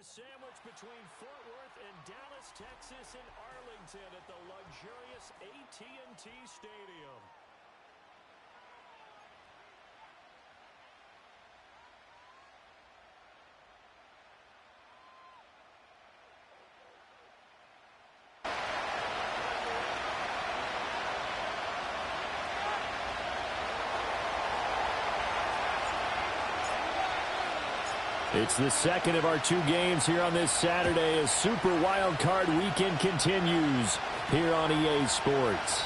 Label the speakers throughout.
Speaker 1: Sandwiched between Fort Worth and Dallas, Texas, and Arlington at the luxurious AT&T Stadium. It's the second of our two games here on this Saturday as Super Wildcard Weekend continues here on EA Sports.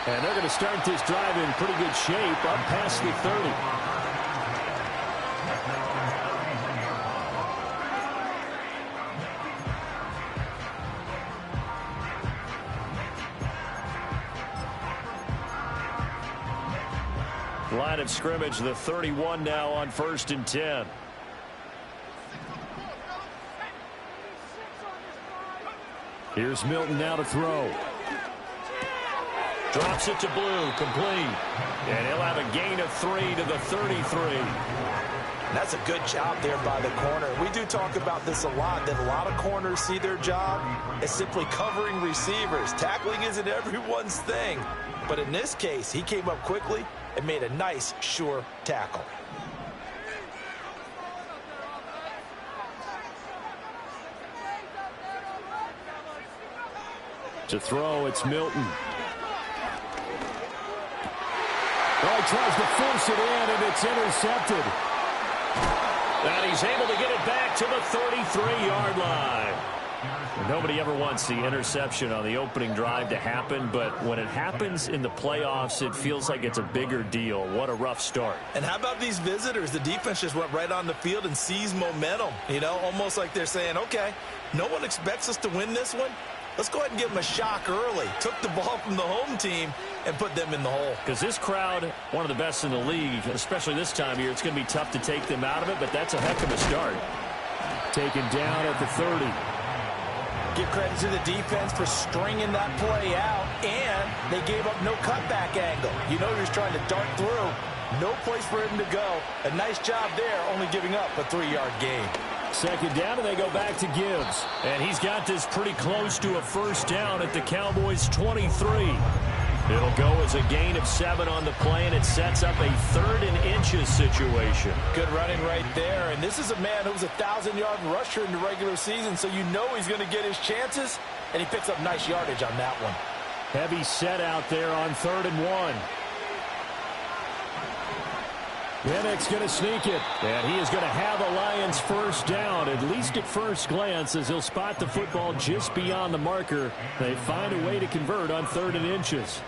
Speaker 1: And they're going to start this drive in pretty good shape up past the 30. Line of scrimmage, the 31 now on 1st and 10. Here's Milton now to throw. Drops it to Blue, complete. And he'll have a gain of 3 to the 33.
Speaker 2: That's a good job there by the corner. We do talk about this a lot, that a lot of corners see their job as simply covering receivers. Tackling isn't everyone's thing. But in this case, he came up quickly and made a nice, sure tackle.
Speaker 1: To throw, it's Milton. Oh, he tries to force it in, and it's intercepted. And he's able to get it back to the 33-yard line. Nobody ever wants the interception on the opening drive to happen, but when it happens in the playoffs, it feels like it's a bigger deal. What a rough start.
Speaker 2: And how about these visitors? The defense just went right on the field and seized momentum. You know, almost like they're saying, okay, no one expects us to win this one. Let's go ahead and give them a shock early. Took the ball from the home team and put them in the hole.
Speaker 1: Because this crowd, one of the best in the league, especially this time of year, it's going to be tough to take them out of it, but that's a heck of a start. Taken down at the 30.
Speaker 2: Give credit to the defense for stringing that play out, and they gave up no cutback angle. You know he was trying to dart through. No place for him to go. A nice job there, only giving up a 3-yard gain.
Speaker 1: Second down, and they go back to Gibbs. And he's got this pretty close to a first down at the Cowboys' 23. It'll go as a gain of 7 on the play, and it sets up a 3rd and inches situation.
Speaker 2: Good running right there. And this is a man who was a 1,000-yard rusher in the regular season, so you know he's going to get his chances, and he picks up nice yardage on that one.
Speaker 1: Heavy set out there on 3rd and 1. Pennick's going to sneak it, and he is going to have a Lions first down, at least at first glance, as he'll spot the football just beyond the marker. They find a way to convert on 3rd and inches.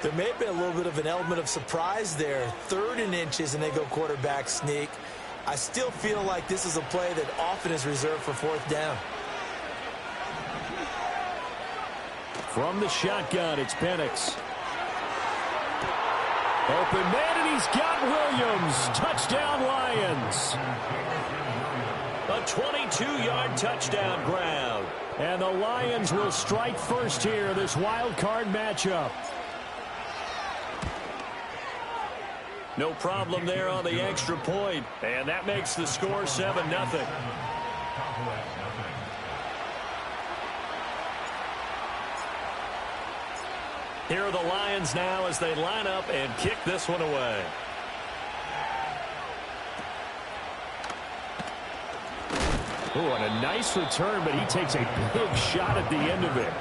Speaker 2: There may have been a little bit of an element of surprise there. 3rd and inches, and they go quarterback sneak. I still feel like this is a play that often is reserved for 4th down.
Speaker 1: From the shotgun, it's Penix. Open man, and he's got Williams. Touchdown, Lions. A 22-yard touchdown grab. And the Lions will strike first here, this wild card matchup. No problem there on the extra point. And that makes the score 7-0. Here are the Lions now as they line up and kick this one away. Oh, and a nice return, but he takes a big shot at the end of it.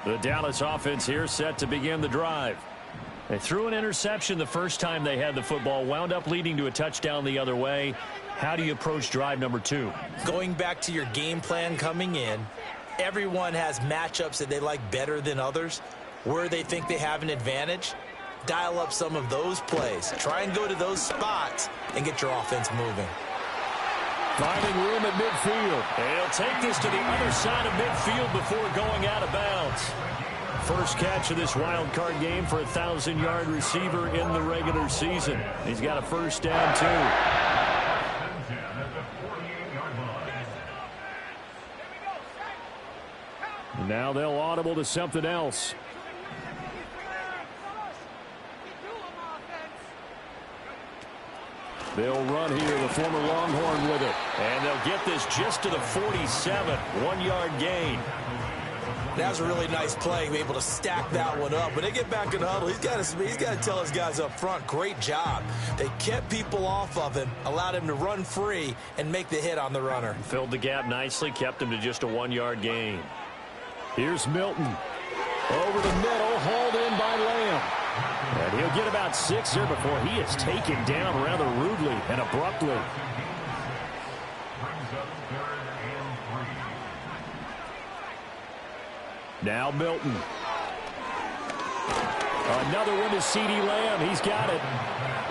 Speaker 1: The Dallas offense here set to begin the drive. They threw an interception the first time they had the football, wound up leading to a touchdown the other way. How do you approach drive number 2?
Speaker 2: Going back to your game plan coming in, everyone has matchups that they like better than others. Where they think they have an advantage, dial up some of those plays. Try and go to those spots and get your offense moving.
Speaker 1: Finding room at midfield. And he'll take this to the other side of midfield before going out of bounds. First catch of this wild card game for a 1,000-yard receiver in the regular season. He's got a first down, too. Now they'll audible to something else. They'll run here, the former Longhorn with it. And they'll get this just to the 47, 1-yard gain.
Speaker 2: That was a really nice play, able to stack that one up. When they get back in the huddle, he's got to tell his guys up front, great job. They kept people off of him, allowed him to run free and make the hit on the runner.
Speaker 1: Filled the gap nicely, kept him to just a 1-yard gain. Here's Milton. Over the middle, hauled in by Lamb. And he'll get about 6 here before he is taken down rather rudely and abruptly. Now Milton. Another one to CeeDee Lamb. He's got it.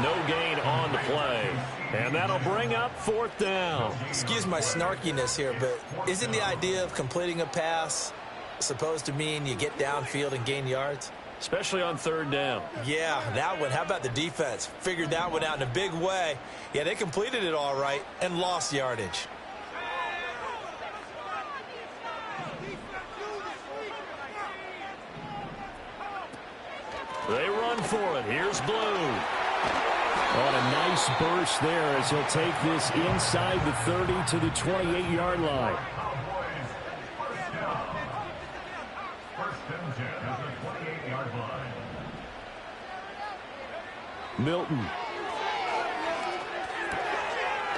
Speaker 1: No gain on the play. And that'll bring up 4th down.
Speaker 2: Excuse my snarkiness here, but isn't the idea of completing a pass supposed to mean you get downfield and gain yards?
Speaker 1: Especially on 3rd down.
Speaker 2: Yeah, that one. How about the defense? Figured that one out in a big way. Yeah, they completed it all right and lost yardage.
Speaker 1: They run for it. Here's Blue. On a nice burst there as he'll take this inside the 30 to the 28-yard line. Milton.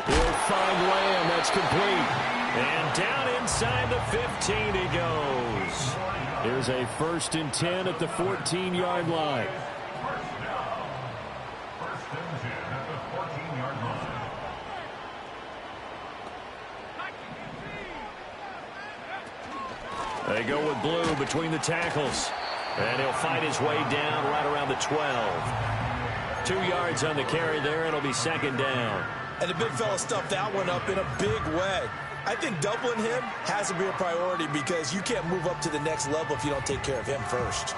Speaker 1: He'll find Lamb. That's complete. And down inside the 15 he goes. Here's a 1st and 10 at the 14-yard line. They go with Blue between the tackles. And he'll fight his way down right around the 12. 2 yards on the carry there. It'll be 2nd down.
Speaker 2: And the big fella stuffed that one up in a big way. I think doubling him has to be a priority because you can't move up to the next level if you don't take care of him first.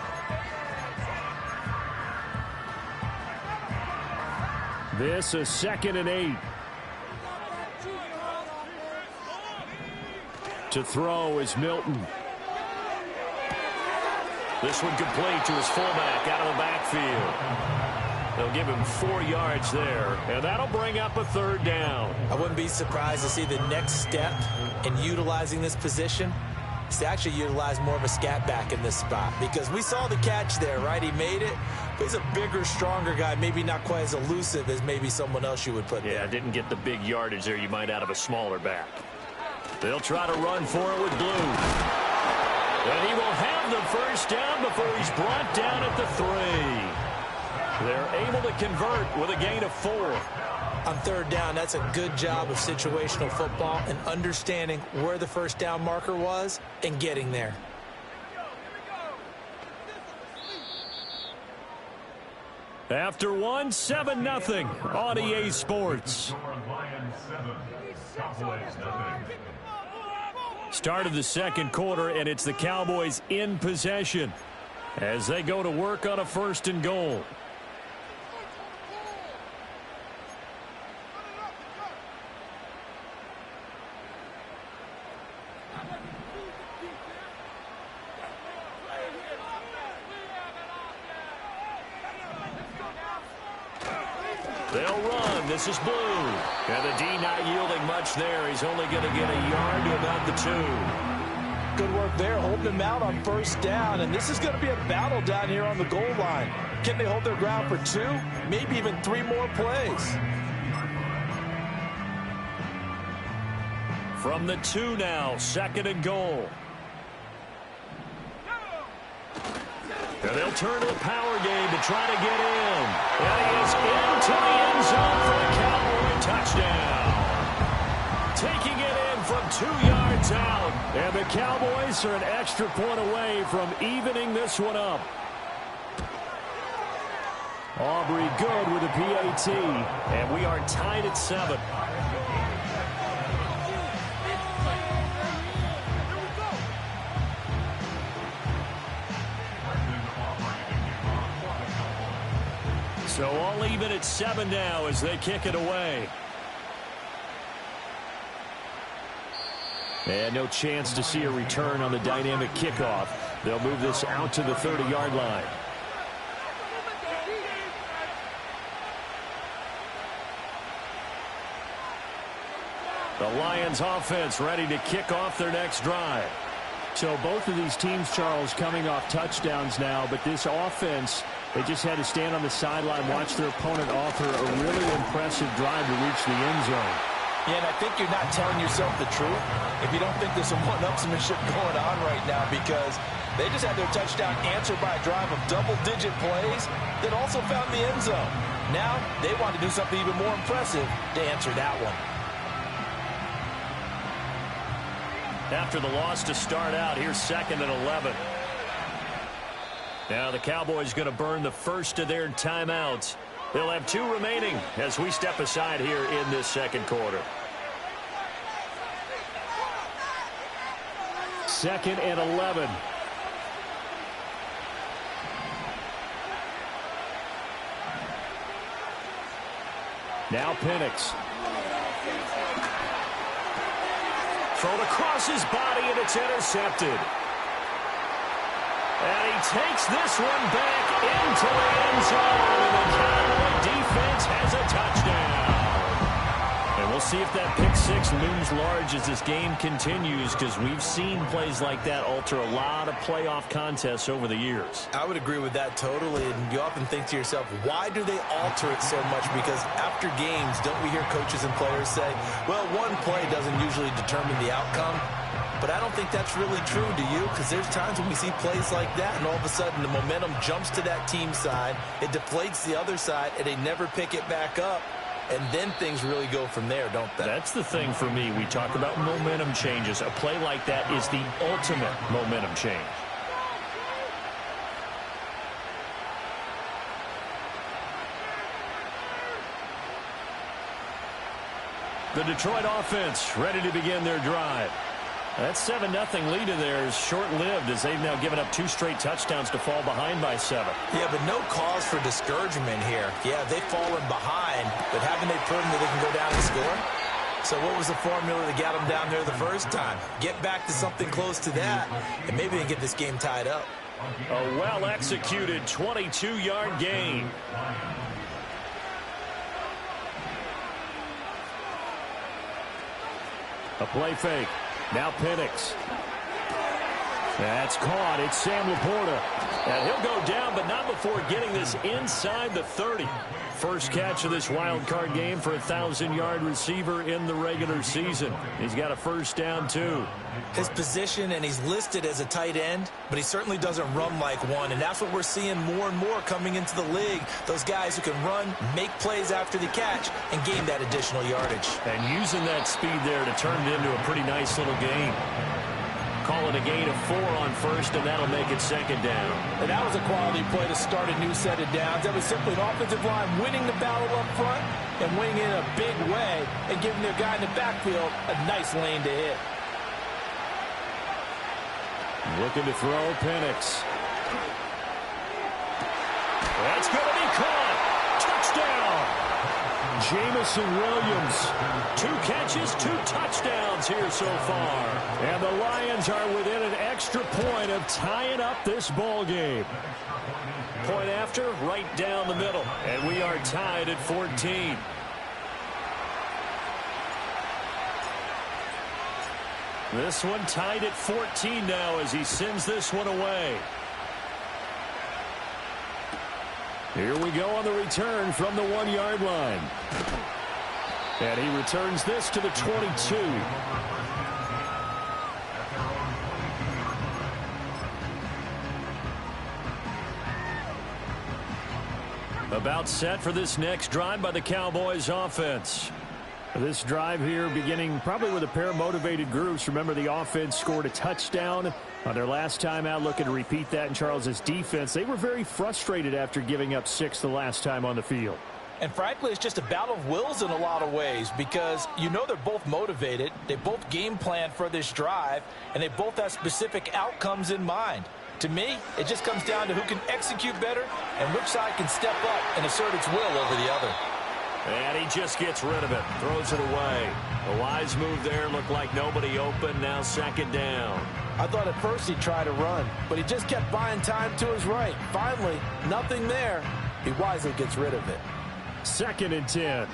Speaker 1: This is 2nd and 8. To throw is Milton. This one complete to his fullback out of the backfield. They'll give him 4 yards there, and that'll bring up a 3rd down.
Speaker 2: I wouldn't be surprised to see the next step in utilizing this position is to actually utilize more of a scat back in this spot because we saw the catch there, right? He made it, but he's a bigger, stronger guy, maybe not quite as elusive as maybe someone else you would put there.
Speaker 1: Yeah, didn't get the big yardage there you might out of a smaller back. They'll try to run for it with Blue. And he will have the 1st down before he's brought down at the 3. They're able to convert with a gain of 4.
Speaker 2: On 3rd down, that's a good job of situational football and understanding where the 1st down marker was and getting there.
Speaker 1: After 1, 7-0 on EA Sports. Start of the 2nd quarter, and it's the Cowboys in possession as they go to work on a 1st and goal. They'll run. This is Blue. And the D not yielding much there. He's only going to get a yard to about the 2.
Speaker 2: Good work there, holding them out on 1st down. And this is going to be a battle down here on the goal line. Can they hold their ground for 2, maybe even 3 more plays?
Speaker 1: From the 2 now, 2nd and goal. And they'll turn to a power game to try to get in. And he is into the end zone for a Cowboy touchdown. Taking it in from 2 yards out. And the Cowboys are an extra point away from evening this one up. Aubrey good with a PAT. And we are tied at 7. So all even at 7 now as they kick it away. And no chance to see a return on the dynamic kickoff. They'll move this out to the 30-yard line. The Lions offense ready to kick off their next drive.
Speaker 3: So both of these teams, Charles, coming off touchdowns now, but this offense, they just had to stand on the sideline, watch their opponent offer a really impressive drive to reach the end zone.
Speaker 2: Yeah, and I think you're not telling yourself the truth if you don't think there's some one-upsmanship going on right now, because they just had their touchdown answered by a drive of double-digit plays that also found the end zone. Now they want to do something even more impressive to answer that one.
Speaker 1: After the loss to start out, here's 2nd and 11. Now the Cowboys going to burn the first of their timeouts. They'll have 2 remaining as we step aside here in this second quarter.
Speaker 3: 2nd and 11. Now Penix.
Speaker 1: Thrown across his body, and it's intercepted. And he takes this one back into the end zone, and the Cowboy defense has a touchdown. And we'll see if that pick six looms large as this game continues, because we've seen plays like that alter a lot of playoff contests over the years.
Speaker 2: I would agree with that totally, and you often think to yourself, why do they alter it so much? Because after games, don't we hear coaches and players say, well, one play doesn't usually determine the outcome? But I don't think that's really true, do you? Because there's times when we see plays like that, and all of a sudden the momentum jumps to that team side, it deflates the other side, and they never pick it back up. And then things really go from there, don't they?
Speaker 1: That's the thing for me. We talk about momentum changes. A play like that is the ultimate momentum change. The Detroit offense ready to begin their drive. That 7-0 lead in there is short-lived as they've now given up 2 straight touchdowns to fall behind by 7.
Speaker 2: Yeah, but no cause for discouragement here. Yeah, they've fallen behind, but haven't they proven that they can go down and score? So what was the formula that got them down there the first time? Get back to something close to that, and maybe they get this game tied up.
Speaker 1: A well-executed 22-yard gain.
Speaker 3: A play fake. Now Penix. That's caught. It's Sam Laporta.
Speaker 1: And he'll go down, but not before getting this inside the 30. First catch of this wild card game for a 1,000-yard receiver in the regular season. He's got a first down, too.
Speaker 2: His position, and he's listed as a tight end, but he certainly doesn't run like one, and that's what we're seeing more and more coming into the league. Those guys who can run, make plays after the catch, and gain that additional yardage.
Speaker 1: And using that speed there to turn it into a pretty nice little gain. Call it a gain of 4 on first, and that'll make it second down.
Speaker 2: And that was a quality play to start a new set of downs. That was simply an offensive line winning the battle up front and winning in a big way and giving their guy in the backfield a nice lane to hit.
Speaker 3: Looking to throw, Penix.
Speaker 1: That's going to be caught. Touchdown.
Speaker 3: Jamison Williams.
Speaker 1: 2 catches, 2 touchdowns here so far.
Speaker 3: And the Lions are within an extra point of tying up this ball game.
Speaker 1: Point after, right down the middle. And we are tied at 14. This one tied at 14 now as he sends this one away.
Speaker 3: Here we go on the return from the 1-yard line. And he returns this to the 22.
Speaker 1: About set for this next drive by the Cowboys offense.
Speaker 3: This drive here beginning probably with a pair of motivated groups. Remember, the offense scored a touchdown on their last time out, looking to repeat that in Charles's defense. They were very frustrated after giving up 6 the last time on the field.
Speaker 2: And frankly, it's just a battle of wills in a lot of ways, because you know they're both motivated, they both game plan for this drive, and they both have specific outcomes in mind. To me, it just comes down to who can execute better and which side can step up and assert its will over the other.
Speaker 1: And he just gets rid of it, throws it away. A wise move there, looked like nobody open, now second down.
Speaker 2: I thought at first he'd try to run, but he just kept buying time to his right. Finally, nothing there. He wisely gets rid of it.
Speaker 3: 2nd and 10.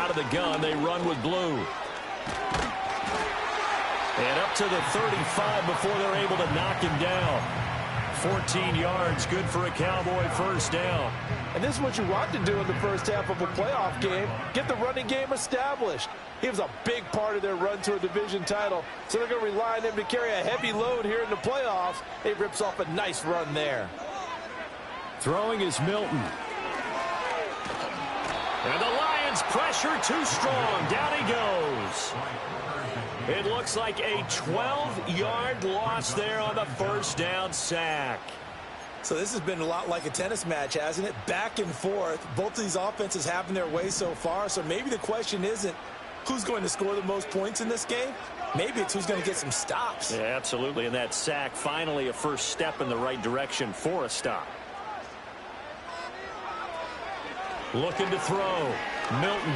Speaker 1: out of the gun. They run with blue. And up to the 35 before they're able to knock him down. 14 yards, good for a Cowboy first down.
Speaker 2: And this is what you want to do in the first half of a playoff game. Get the running game established. He was a big part of their run to a division title, so they're going to rely on him to carry a heavy load here in the playoffs. He rips off a nice run there.
Speaker 3: Throwing is Milton.
Speaker 1: And the Lions pressure too strong. Down he goes. It looks like a 12-yard loss there on the first down sack.
Speaker 2: So this has been a lot like a tennis match, hasn't it? Back and forth. Both of these offenses having their way so far. So maybe the question isn't who's going to score the most points in this game. Maybe it's who's going to get some stops.
Speaker 1: Yeah, absolutely. And that sack, finally a first step in the right direction for a stop. Looking to throw. Milton.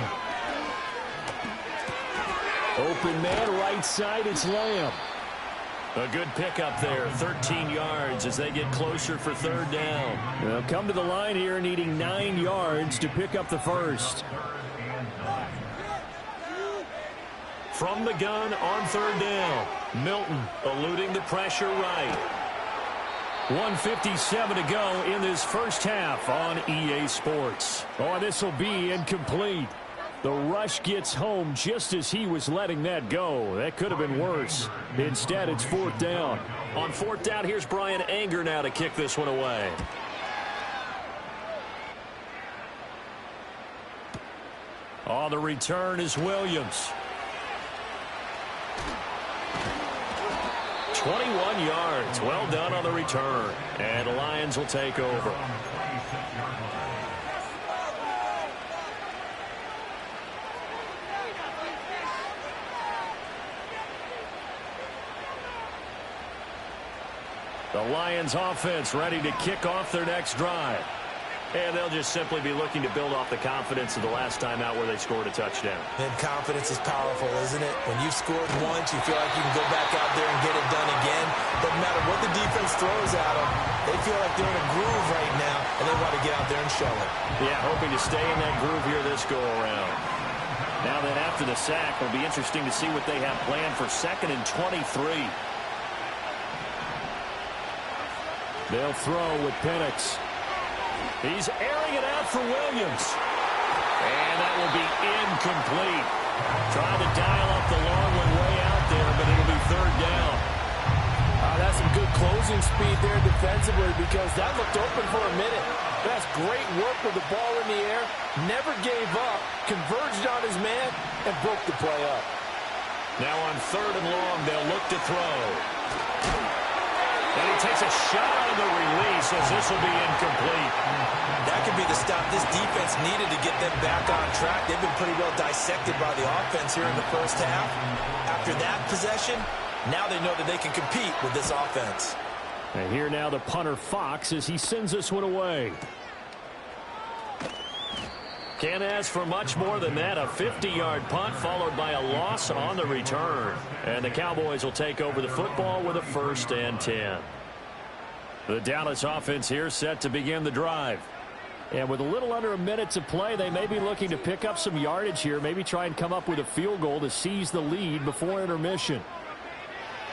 Speaker 3: Open man, right side, it's Lamb.
Speaker 1: A good pickup there, 13 yards as they get closer for third down.
Speaker 3: They'll come to the line here needing 9 yards to pick up the first.
Speaker 1: From the gun on third down. Milton eluding the pressure right.
Speaker 3: 1:57 to go in this first half on EA Sports. Oh, this will be incomplete. The rush gets home just as he was letting that go. That could have been worse. Instead, it's fourth down.
Speaker 1: On fourth down, here's Brian Anger now to kick this one away.
Speaker 3: On the return is Williams.
Speaker 1: 21 yards. Well done on the return. And the Lions will take over. The Lions offense ready to kick off their next drive. And they'll just simply be looking to build off the confidence of the last time out where they scored a touchdown.
Speaker 2: And confidence is powerful, isn't it? When you've scored once, you feel like you can go back out there and get it done again. Doesn't matter what the defense throws at them. They feel like they're in a groove right now, and they want to get out there and show it.
Speaker 1: Yeah, hoping to stay in that groove here this go-around. Now then, after the sack, it'll be interesting to see what they have planned for 2nd and 23.
Speaker 3: They'll throw with Penix.
Speaker 1: He's airing it out for Williams. And that will be incomplete. Trying to dial up the long one way out there, but it'll be third down.
Speaker 2: That's some good closing speed there defensively because that looked open for a minute. That's great work with the ball in the air. Never gave up, converged on his man, and broke the play up.
Speaker 1: Now on third and long, they'll look to throw. And he takes a shot on the release as this will be incomplete.
Speaker 2: That could be the stop this defense needed to get them back on track. They've been pretty well dissected by the offense here in the first half. After that possession, now they know that they can compete with this offense.
Speaker 3: And here now the punter Fox as he sends this one away.
Speaker 1: Can't ask for much more than that. A 50-yard punt followed by a loss on the return. And the Cowboys will take over the football with a 1st and 10. The Dallas offense here set to begin the drive. And with a little under a minute to play, they may be looking to pick up some yardage here. Maybe try and come up with a field goal to seize the lead before intermission.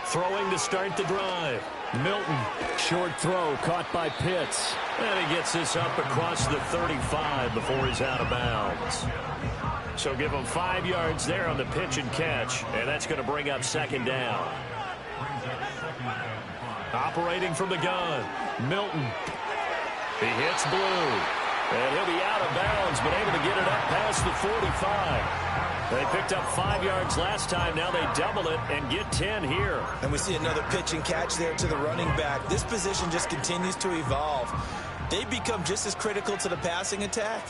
Speaker 1: Throwing to start the drive. Milton.
Speaker 3: Short throw caught by Pitts.
Speaker 1: And he gets this up across the 35 before he's out of bounds. So give him 5 yards there on the pitch and catch. And that's going to bring up 2nd down. Operating from the gun. Milton. He hits blue. And he'll be out of bounds, but able to get it up past the 45. They picked up 5 yards last time. Now they double it and get 10 here.
Speaker 2: And we see another pitch and catch there to the running back. This position just continues to evolve. They become just as critical to the passing attack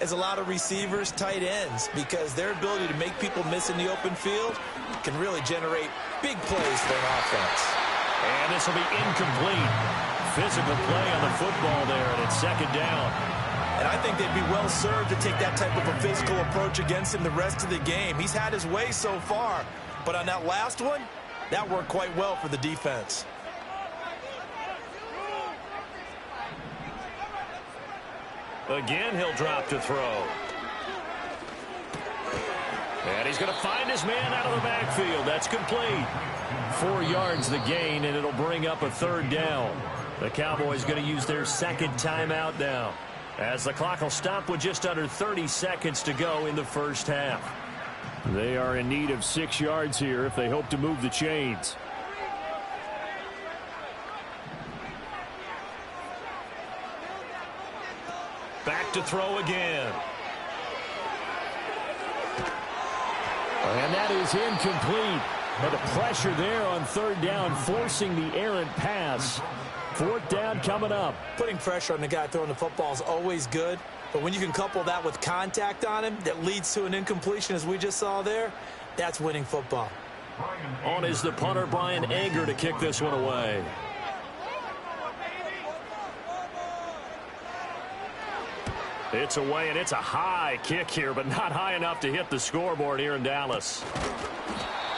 Speaker 2: as a lot of receivers, tight ends, because their ability to make people miss in the open field can really generate big plays for an offense.
Speaker 1: And this will be incomplete. Physical play on the football there, and it's 2nd down.
Speaker 2: And I think they'd be well served to take that type of a physical approach against him the rest of the game. He's had his way so far, but on that last one, that worked quite well for the defense.
Speaker 1: Again, he'll drop to throw. And he's going to find his man out of the backfield. That's complete. 4 yards the gain, and it'll bring up a third down. The Cowboys going to use their second timeout now, as the clock will stop with just under 30 seconds to go in the first half.
Speaker 3: They are in need of 6 yards here if they hope to move the chains.
Speaker 1: Back to throw again.
Speaker 3: And that is incomplete. But the pressure there on third down, forcing the errant pass. Fourth down coming up.
Speaker 2: Putting pressure on the guy throwing the football is always good, but when you can couple that with contact on him that leads to an incompletion, as we just saw there, that's winning football.
Speaker 1: On is the punter, Brian Anger, to kick this one away. It's away, and it's a high kick here, but not high enough to hit the scoreboard here in Dallas.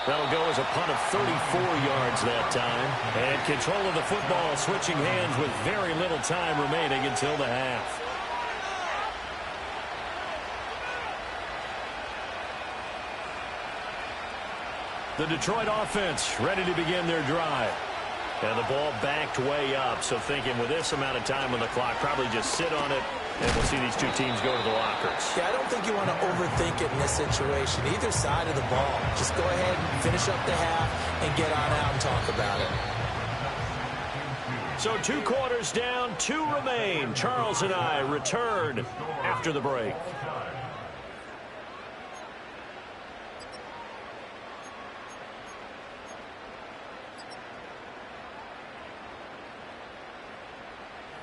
Speaker 1: That'll go as a punt of 34 yards that time. And control of the football switching hands with very little time remaining until the half. The Detroit offense ready to begin their drive. And the ball backed way up, so thinking with this amount of time on the clock, probably just sit on it, and we'll see these two teams go to the lockers.
Speaker 2: Yeah, I don't think you want to overthink it in this situation. Either side of the ball. Just go ahead and finish up the half and get on out and talk about it.
Speaker 1: So 2 quarters down, 2 remain. Charles and I return after the break.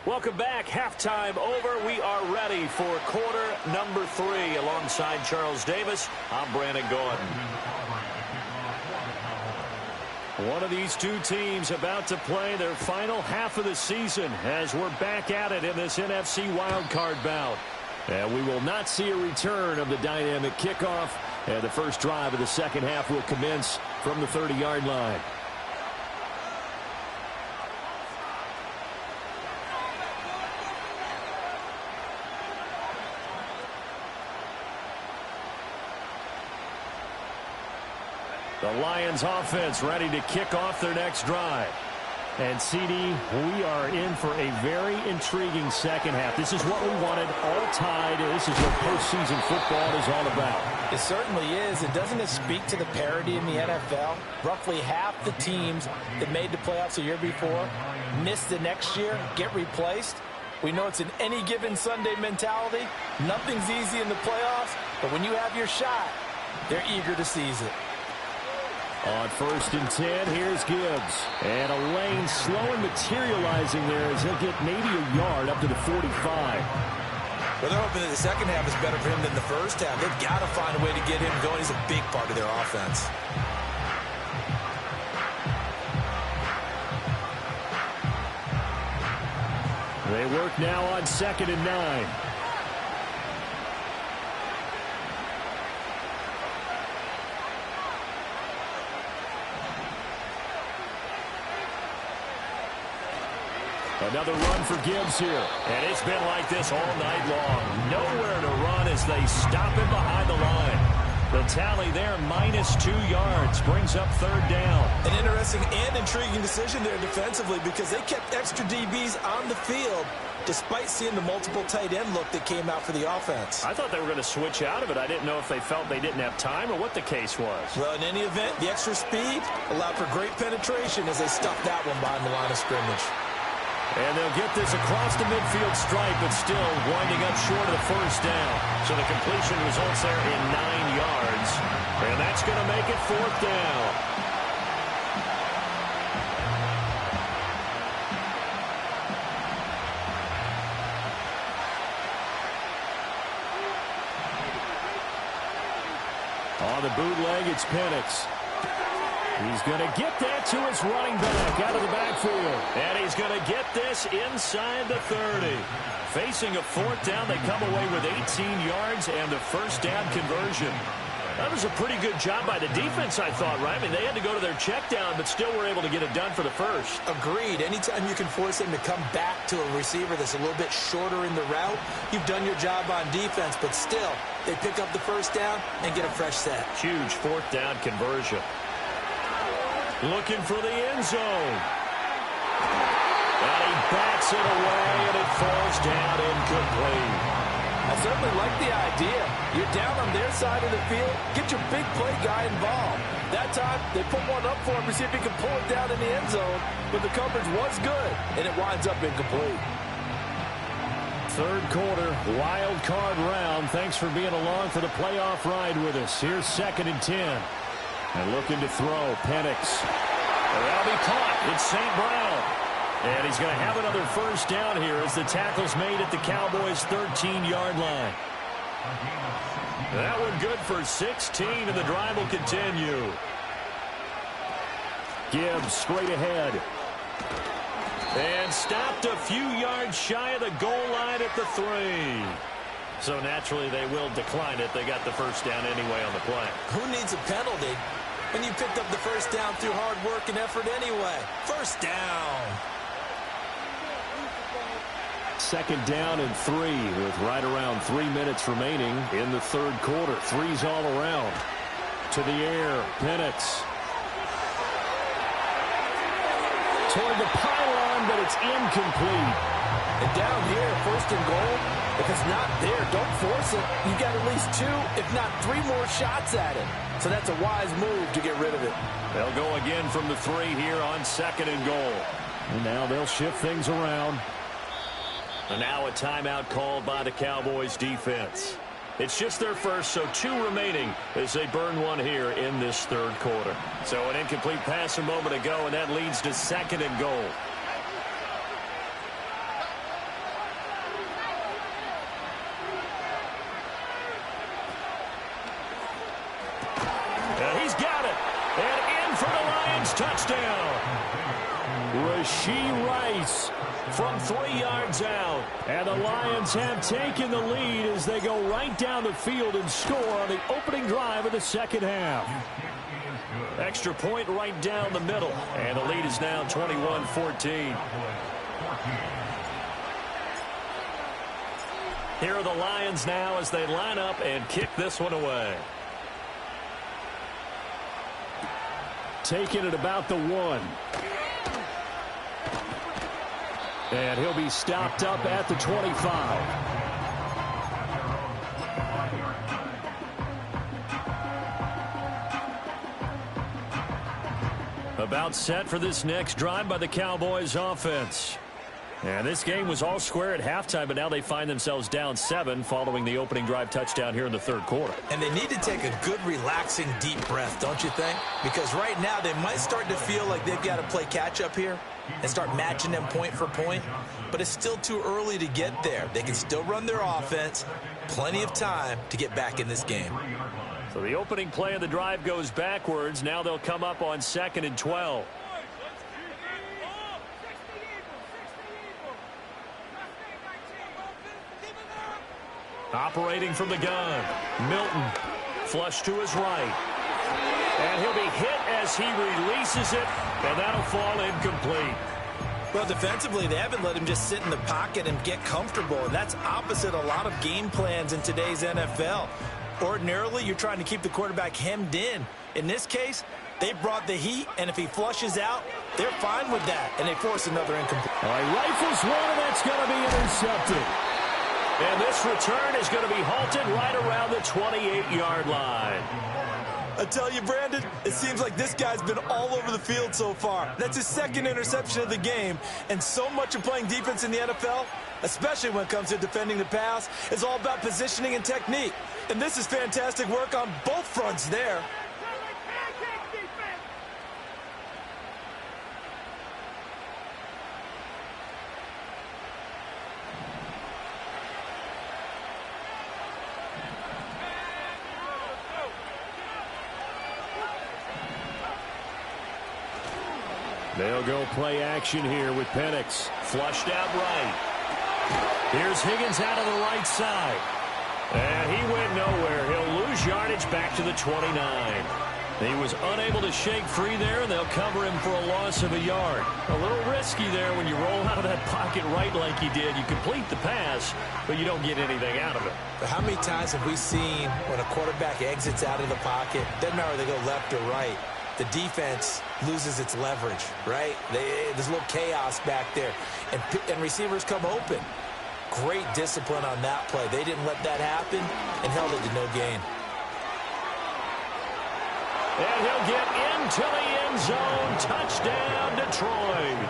Speaker 1: Welcome back. Halftime over. We are ready for quarter number 3. Alongside Charles Davis, I'm Brandon Gordon. One of these two teams about to play their final half of the season as we're back at it in this NFC wildcard bout. And we will not see a return of the dynamic kickoff. And the first drive of the second half will commence from the 30-yard line. The Lions offense ready to kick off their next drive. And, CD, we are in for a very intriguing second half. This is what we wanted, all tied. This is what postseason football is all about.
Speaker 2: It certainly is. And doesn't it speak to the parity in the NFL? Roughly half the teams that made the playoffs a year before miss the next year, get replaced. We know it's an any given Sunday mentality. Nothing's easy in the playoffs, but when you have your shot, they're eager to seize it.
Speaker 3: On 1st and 10, here's Gibbs. And a lane slow and materializing there as he'll get maybe a yard up to the 45.
Speaker 2: Well, they're hoping that the second half is better for him than the first half. They've got to find a way to get him going. He's a big part of their offense.
Speaker 3: They work now on 2nd and 9. Another run for Gibbs here.
Speaker 1: And it's been like this all night long. Nowhere to run as they stop him behind the line. The tally there, -2 yards, brings up 3rd down.
Speaker 2: An interesting and intriguing decision there defensively because they kept extra DBs on the field despite seeing the multiple tight end look that came out for the offense.
Speaker 1: I thought they were going to switch out of it. I didn't know if they felt they didn't have time or what the case was.
Speaker 2: Well, in any event, the extra speed allowed for great penetration as they stuffed that one behind the line of scrimmage.
Speaker 1: And they'll get this across the midfield stripe, but still winding up short of the 1st down. So the completion results there in 9 yards. And that's going to make it 4th down.
Speaker 3: On the bootleg, it's Penix. He's going to get that to his running back out of the backfield.
Speaker 1: And he's going to get this inside the 30. Facing a 4th down, they come away with 18 yards and the 1st down conversion. That was a pretty good job by the defense, I thought, right? I mean, they had to go to their check down, but still were able to get it done for the first.
Speaker 2: Agreed. Anytime you can force him to come back to a receiver that's a little bit shorter in the route, you've done your job on defense, but still, they pick up the first down and get a fresh set.
Speaker 1: Huge fourth down conversion. Looking for the end zone. And he backs it away, and it falls down incomplete.
Speaker 2: I certainly like the idea. You're down on their side of the field. Get your big play guy involved. That time, they put one up for him to see if he can pull it down in the end zone. But the coverage was good, and it winds up incomplete.
Speaker 3: Third quarter, wild card round. Thanks for being along for the playoff ride with us. Here's 2nd and 10. And looking to throw, Penix.
Speaker 1: That'll be caught. It's St. Brown. And he's going to have another first down here as the tackle's made at the Cowboys' 13-yard line. That one good for 16, and the drive will continue.
Speaker 3: Gibbs straight ahead.
Speaker 1: And stopped a few yards shy of the goal line at the 3. So naturally they will decline it. They got the first down anyway on the play.
Speaker 2: Who needs a penalty when you picked up the first down through hard work and effort anyway? First down.
Speaker 3: 2nd down and 3 with right around 3 minutes remaining in the third quarter. 3's all around. To the air, Penix. Toward the pylon, but it's incomplete.
Speaker 2: And down here, 1st and goal, if it's not there, don't force it. You got at least 2, if not 3 more shots at it. So that's a wise move to get rid of it.
Speaker 1: They'll go again from the 3 here on 2nd and goal.
Speaker 3: And now they'll shift things around.
Speaker 1: And now a timeout called by the Cowboys defense. It's just their first, so 2 remaining as they burn one here in this third quarter. So an incomplete pass a moment ago, and that leads to 2nd and goal. And he's got it. And in for the Lions touchdown.
Speaker 3: Rashee Rice
Speaker 1: from 3 yards out.
Speaker 3: And the Lions have taken the lead as they go right down the field and score on the opening drive of the second half.
Speaker 1: Extra point right down the middle. And the lead is now 21-14. Here are the Lions now as they line up and kick this one away.
Speaker 3: Taking it about the 1. And he'll be stopped up at the 25. About set for this next drive by the Cowboys offense. And this game was all square at halftime, but now they find themselves down 7 following the opening drive touchdown here in the third quarter.
Speaker 2: And they need to take a good, relaxing, deep breath, don't you think? Because right now they might start to feel like they've got to play catch-up here and start matching them point for point. But it's still too early to get there. They can still run their offense. Plenty of time to get back in this game.
Speaker 1: So the opening play of the drive goes backwards. Now they'll come up on 2nd and 12. Operating from the gun. Milton. Flush to his right. And he'll be hit as he releases it. And that'll fall incomplete.
Speaker 2: Well, defensively, they haven't let him just sit in the pocket and get comfortable. And that's opposite a lot of game plans in today's NFL. Ordinarily, you're trying to keep the quarterback hemmed in. In this case, they brought the heat, and if he flushes out, they're fine with that. And they force another incomplete.
Speaker 3: All right, rifles one, and that's going to be intercepted.
Speaker 1: And this return is going to be halted right around the 28-yard line.
Speaker 2: I tell you, Brandon, it seems like this guy's been all over the field so far. That's his 2nd interception of the game. And so much of playing defense in the NFL, especially when it comes to defending the pass, is all about positioning and technique. And this is fantastic work on both fronts there.
Speaker 3: They'll go play action here with Penix.
Speaker 1: Flushed out right. Here's Higgins out of the right side. And he went nowhere. He'll lose yardage back to the 29. He was unable to shake free there, and they'll cover him for a loss of a yard. A little risky there when you roll out of that pocket right like he did. You complete the pass, but you don't get anything out of it.
Speaker 2: But how many times have we seen when a quarterback exits out of the pocket, doesn't matter whether they go left or right, the defense loses its leverage, right? There's a little chaos back there, and receivers come open. Great discipline on that play. They didn't let that happen and held it to no gain.
Speaker 1: And he'll get into the end zone. Touchdown, Detroit.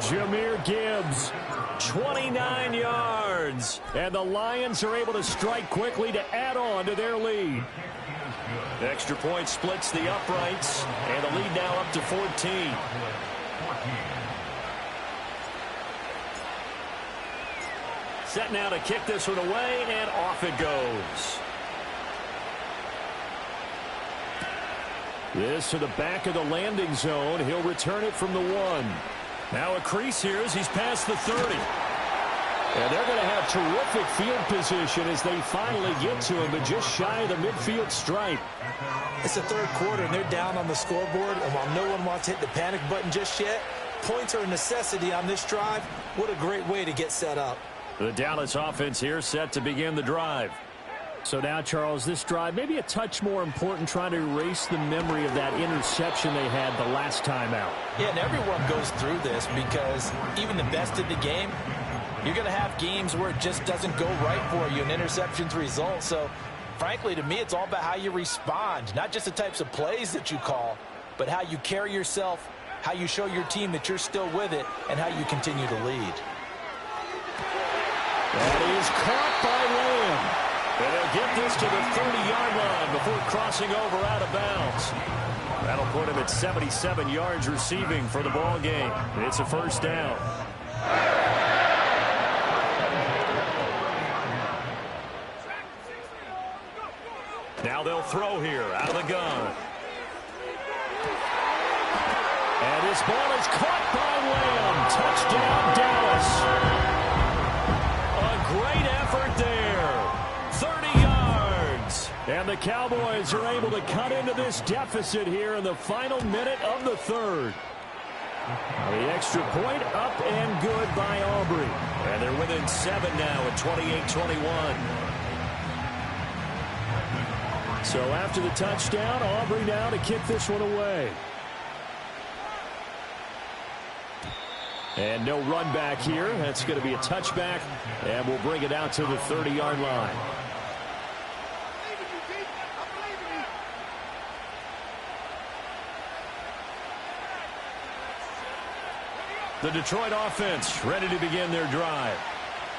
Speaker 3: Jahmyr Gibbs, 29 yards. And the Lions are able to strike quickly to add on to their lead.
Speaker 1: Extra point splits the uprights, and the lead now up to 14. Set now to kick this one away, and off it goes.
Speaker 3: This to the back of the landing zone. He'll return it from the 1.
Speaker 1: Now a crease here as he's past the 30.
Speaker 3: And they're going to have terrific field position as they finally get to him, but just shy of the midfield stripe.
Speaker 2: It's the third quarter, and they're down on the scoreboard. And while no one wants to hit the panic button just yet, points are a necessity on this drive. What a great way to get set up.
Speaker 1: The Dallas offense here set to begin the drive.
Speaker 3: So now, Charles, this drive maybe a touch more important, trying to erase the memory of that interception they had the last time out.
Speaker 2: Yeah, and everyone goes through this because even the best in the game, you're going to have games where it just doesn't go right for you and interceptions result. So, frankly, to me, it's all about how you respond, not just the types of plays that you call, but how you carry yourself, how you show your team that you're still with it, and how you continue to lead.
Speaker 3: That is caught by Lamb.
Speaker 1: And they'll get this to the 30-yard line before crossing over out of bounds. That'll put him at 77 yards receiving for the ball game. It's a first down. Now they'll throw here out of the gun.
Speaker 3: And this ball is caught by Lamb. Touchdown, Dallas.
Speaker 1: A great effort there. 30 yards.
Speaker 3: And the Cowboys are able to cut into this deficit here in the final minute of the third. The extra point up and good by Aubrey.
Speaker 1: And they're within 7 now at 28-21.
Speaker 3: So after the touchdown, Aubrey now to kick this one away. And no run back here. That's going to be a touchback, and we'll bring it out to the 30-yard line.
Speaker 1: The Detroit offense ready to begin their drive.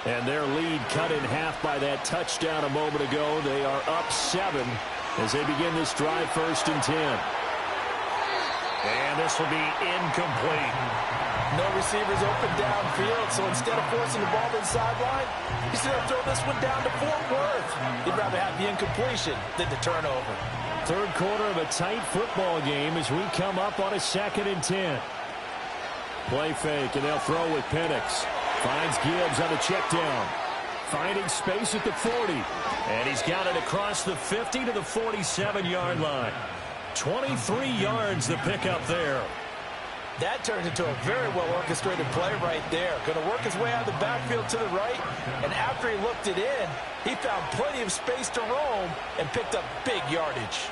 Speaker 3: And their lead cut in half by that touchdown a moment ago. They are up 7 as they begin this drive, 1st and 10.
Speaker 1: And this will be incomplete.
Speaker 2: No receivers open downfield, so instead of forcing the ball to the sideline, he's going to throw this one down to Fort Worth. He'd rather have the incompletion than the turnover.
Speaker 3: Third quarter of a tight football game as we come up on a 2nd and 10. Play fake, and they'll throw with Penix. Finds Gibbs on the check down. Finding space at the 40.
Speaker 1: And he's got it across the 50 to the 47-yard line. 23 yards the pickup there.
Speaker 2: That turned into a very well-orchestrated play right there. Going to work his way out of the backfield to the right, and after he looked it in, he found plenty of space to roam and picked up big yardage.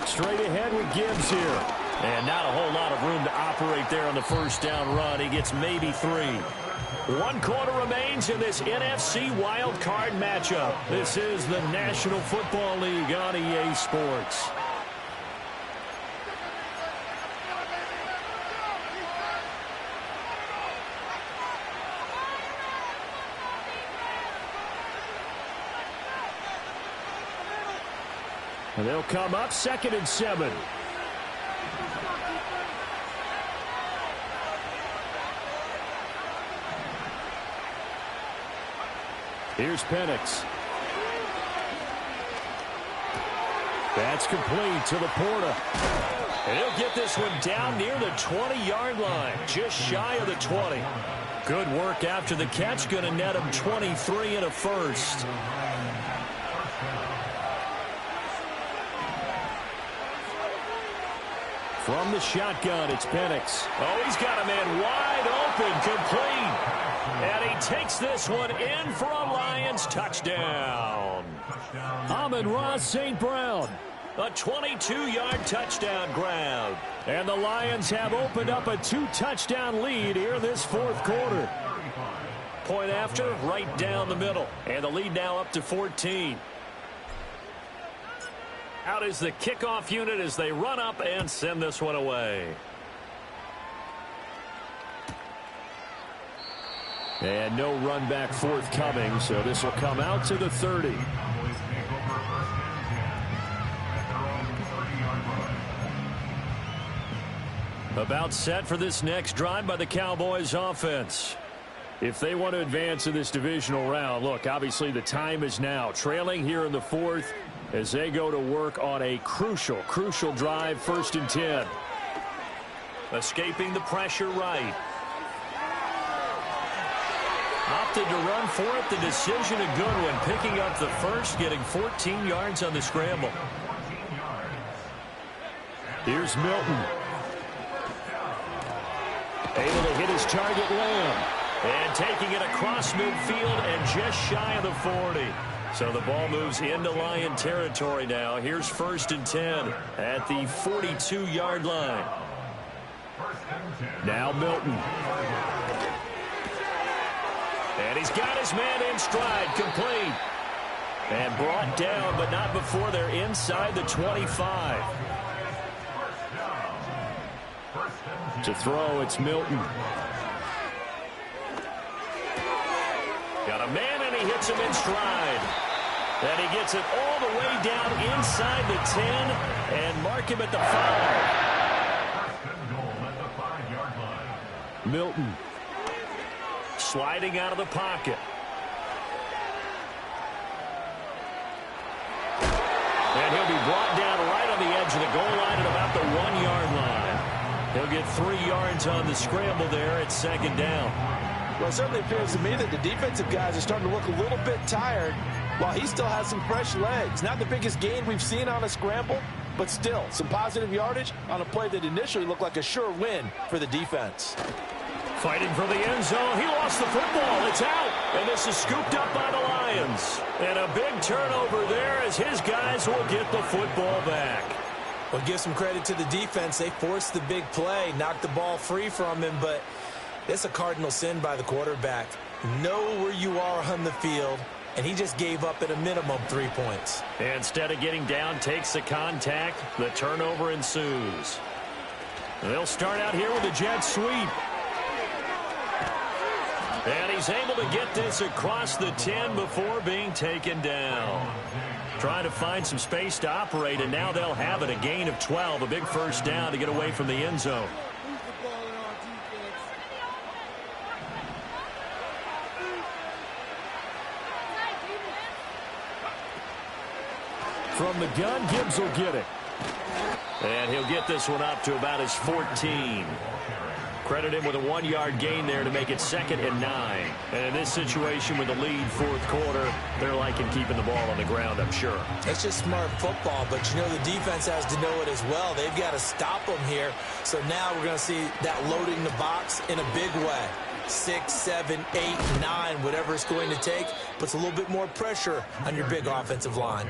Speaker 3: Straight ahead with Gibbs here.
Speaker 1: And not a whole lot of room to operate there on the first down run. He gets maybe 3. 1 quarter remains in this NFC Wild Card matchup. This is the National Football League on EA Sports.
Speaker 3: And they'll come up 2nd and 7. Here's Penix. That's complete to Laporta.
Speaker 1: And he'll get this one down near the 20-yard line, just shy of the 20. Good work after the catch, going to net him 23 and a first.
Speaker 3: From the shotgun, it's Penix.
Speaker 1: Oh, he's got a man wide open, complete. And he takes this one in for a Lions touchdown.
Speaker 3: Amon-Ra St. Brown.
Speaker 1: A 22-yard touchdown grab.
Speaker 3: And the Lions have opened up a 2-touchdown lead here this fourth quarter.
Speaker 1: Point after, right down the middle. And the lead now up to 14. Out is the kickoff unit as they run up and send this one away.
Speaker 3: And no run back forthcoming, so this will come out to the 30. About set for this next drive by the Cowboys offense. If they want to advance in this divisional round, look, obviously the time is now. Trailing here in the fourth as they go to work on a crucial drive, 1st and 10.
Speaker 1: Escaping the pressure right. Opted to run for it. The decision a good one. Picking up the first, getting 14 yards on the scramble.
Speaker 3: Here's Milton. Able to hit his target, Lamb.
Speaker 1: And taking it across midfield and just shy of the 40. So the ball moves into Lion territory now. Here's 1st and 10 at the 42-yard line.
Speaker 3: Now Milton.
Speaker 1: And he's got his man in stride, complete. And brought down, but not before they're inside the 25.
Speaker 3: To throw, it's Milton.
Speaker 1: Got a man, and he hits him in stride. And he gets it all the way down inside the 10 and mark him at the 5. Milton. Sliding out of the pocket. And he'll be brought down right on the edge of the goal line at about the 1-yard line. He'll get 3 yards on the scramble there at 2nd down.
Speaker 2: Well, it certainly appears to me that the defensive guys are starting to look a little bit tired while he still has some fresh legs. Not the biggest gain we've seen on a scramble, but still some positive yardage on a play that initially looked like a sure win for the defense.
Speaker 1: Fighting for the end zone. He lost the football. It's out. And this is scooped up by the Lions. And a big turnover there as his guys will get the football back.
Speaker 2: Well, give some credit to the defense. They forced the big play, knocked the ball free from him, but it's a cardinal sin by the quarterback. Know where you are on the field, and he just gave up at a minimum 3 points.
Speaker 1: Instead of getting down, takes the contact. The turnover ensues. They'll start out here with a jet sweep. And he's able to get this across the 10 before being taken down. Trying to find some space to operate, and now they'll have it. A gain of 12, a big first down to get away from the end zone.
Speaker 3: From the gun, Gibbs will get it.
Speaker 1: And he'll get this one up to about his 14. Credit him with a 1-yard gain there to make it 2nd and 9. And in this situation with the lead, fourth quarter, they're liking keeping the ball on the ground, I'm sure.
Speaker 2: It's just smart football, but you know the defense has to know it as well. They've got to stop them here. So now we're going to see that loading the box in a big way. 6, 7, 8, 9, whatever it's going to take, puts a little bit more pressure on your big offensive line.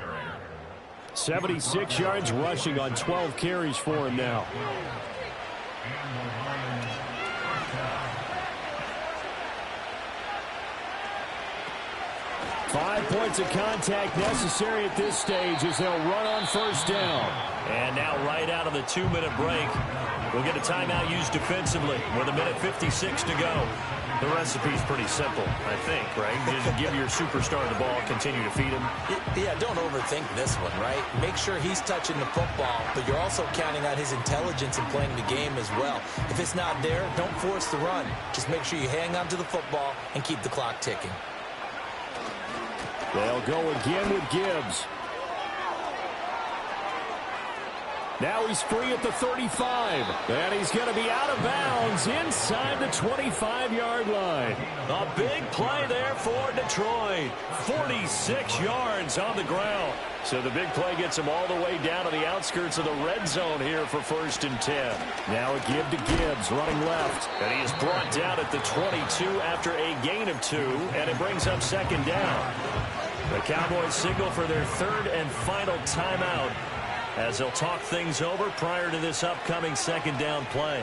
Speaker 3: 76 yards rushing on 12 carries for him now. Five points of contact necessary at this stage as they'll run on first down.
Speaker 1: And now right out of the 2-minute break, we'll get a timeout used defensively with 1:56 to go. The recipe's pretty simple, I think, right? Just give your superstar the ball, continue to feed him.
Speaker 2: Yeah, don't overthink this one, right? Make sure he's touching the football, but you're also counting on his intelligence in playing the game as well. If it's not there, don't force the run. Just make sure you hang on to the football and keep the clock ticking.
Speaker 3: They'll go again with Gibbs. Now he's free at the 35. And he's going to be out of bounds inside the 25-yard line.
Speaker 1: A big play there for Detroit. 46 yards on the ground.
Speaker 3: So the big play gets him all the way down to the outskirts of the red zone here for 1st and 10. Now a give to Gibbs, running left.
Speaker 1: And he is brought down at the 22 after a gain of 2, and it brings up 2nd down. The Cowboys signal for their 3rd and final timeout as they'll talk things over prior to this upcoming 2nd down play.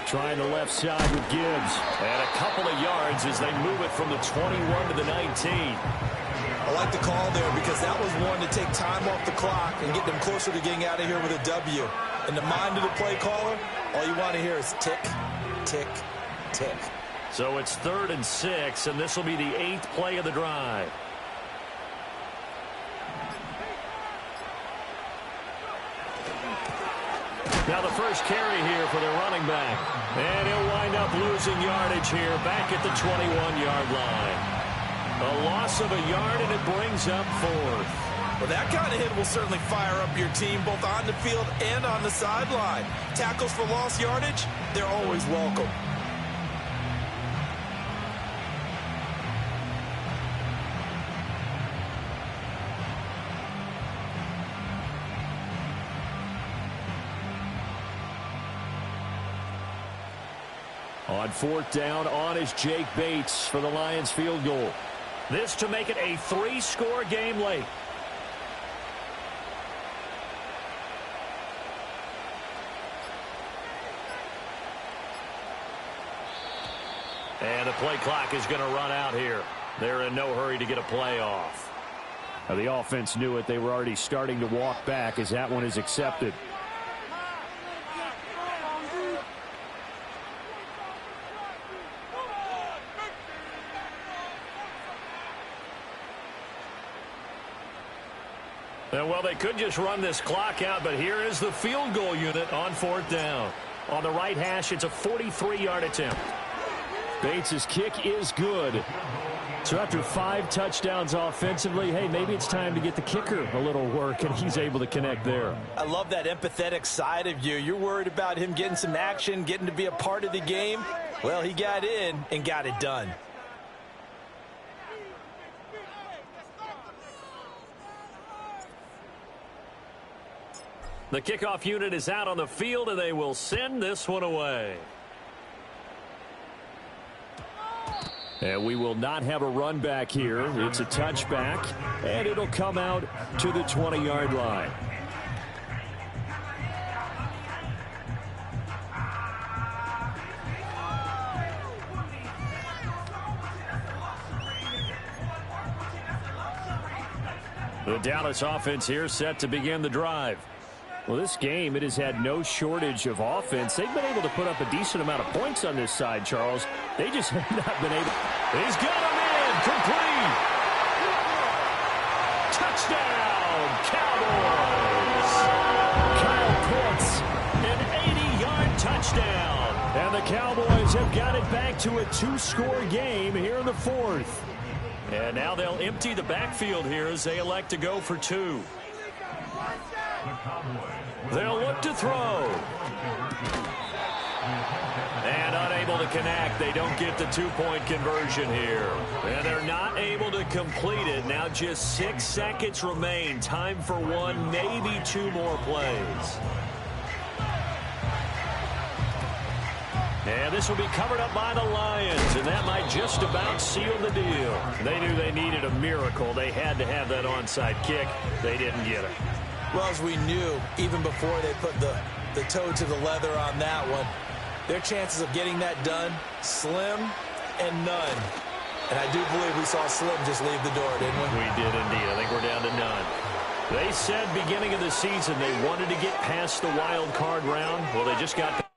Speaker 3: Trying the left side with Gibbs.
Speaker 1: And a couple of yards as they move it from the 21 to the 19.
Speaker 2: I like the call there because that was one to take time off the clock and get them closer to getting out of here with a W. In the mind of the play caller, all you want to hear is tick, tick, tick.
Speaker 1: So it's 3rd and 6, and this will be the 8th play of the drive. Now the first carry here for the running back. And he'll wind up losing yardage here back at the 21-yard line. A loss of a yard, and it brings up 4th.
Speaker 2: Well, that kind of hit will certainly fire up your team both on the field and on the sideline. Tackles for lost yardage, they're always welcome.
Speaker 3: On 4th down, on is Jake Bates for the Lions field goal.
Speaker 1: This to make it a 3-score game late. And the play clock is going to run out here. They're in no hurry to get a play off.
Speaker 3: Now the offense knew it. They were already starting to walk back as that one is accepted.
Speaker 1: And well, they could just run this clock out, but here is the field goal unit on 4th down. On the right hash, it's a 43-yard attempt.
Speaker 3: Bates' kick is good. So after 5 touchdowns offensively, hey, maybe it's time to get the kicker a little work, and he's able to connect there.
Speaker 2: I love that empathetic side of you. You're worried about him getting some action, getting to be a part of the game. Well, he got in and got it done.
Speaker 1: The kickoff unit is out on the field, and they will send this one away.
Speaker 3: And we will not have a run back here. It's a touchback, and it'll come out to the 20-yard line. The Dallas offense here set to begin the drive. Well, this game, it has had no shortage of offense. They've been able to put up a decent amount of points on this side, Charles. They just have not been able.
Speaker 1: He's got him in. Complete. Touchdown, Cowboys.
Speaker 3: Kyle Pitts, an 80-yard touchdown. And the Cowboys have got it back to a 2-score game here in the 4th.
Speaker 1: And now they'll empty the backfield here as they elect to go for 2. They'll look to throw. And unable to connect. They don't get the 2-point conversion here. And they're not able to complete it. Now just 6 seconds remain. Time for 1, maybe 2 more plays. And this will be covered up by the Lions, and that might just about seal the deal.
Speaker 3: They knew they needed a miracle. They had to have that onside kick. They didn't get it.
Speaker 2: Well, as we knew, even before they put the toe to the leather on that one, their chances of getting that done, slim and none. And I do believe we saw Slim just leave the door, didn't we?
Speaker 1: We did indeed. I think we're down to none. They said beginning of the season they wanted to get past the wild card round. Well, they just got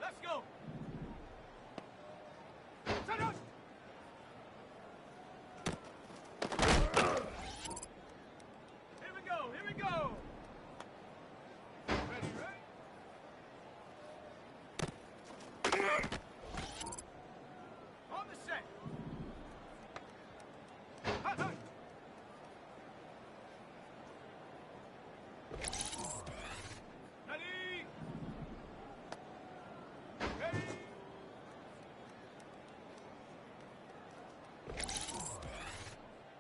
Speaker 4: Let's go. Set up. Here we go. Here we go. Ready, ready? On the set. Hut, hut. Ready. Ready.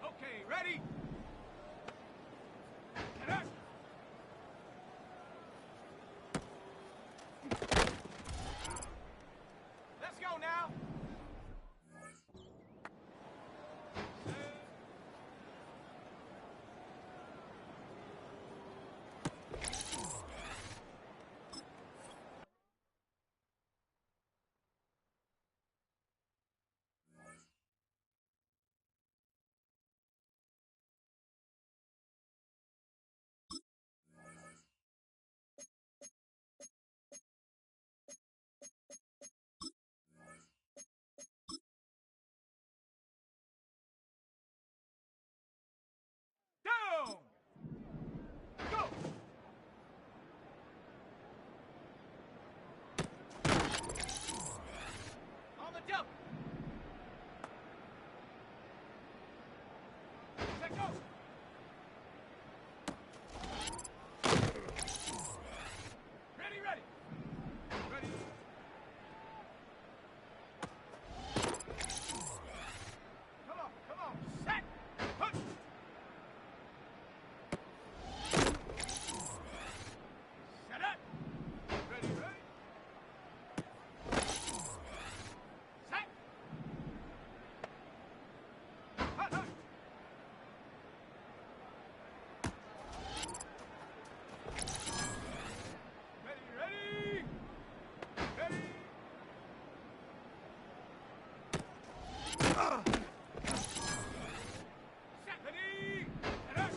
Speaker 4: Okay, ready. Get up. Let's go now. Down. Go. On the jump. Let go. Ready, ready. Ready. Come on. Set. Hut. Set up. Ready, ready. Set. Hut, hut. Ready, ready. Ready. Set. Ready. Set up.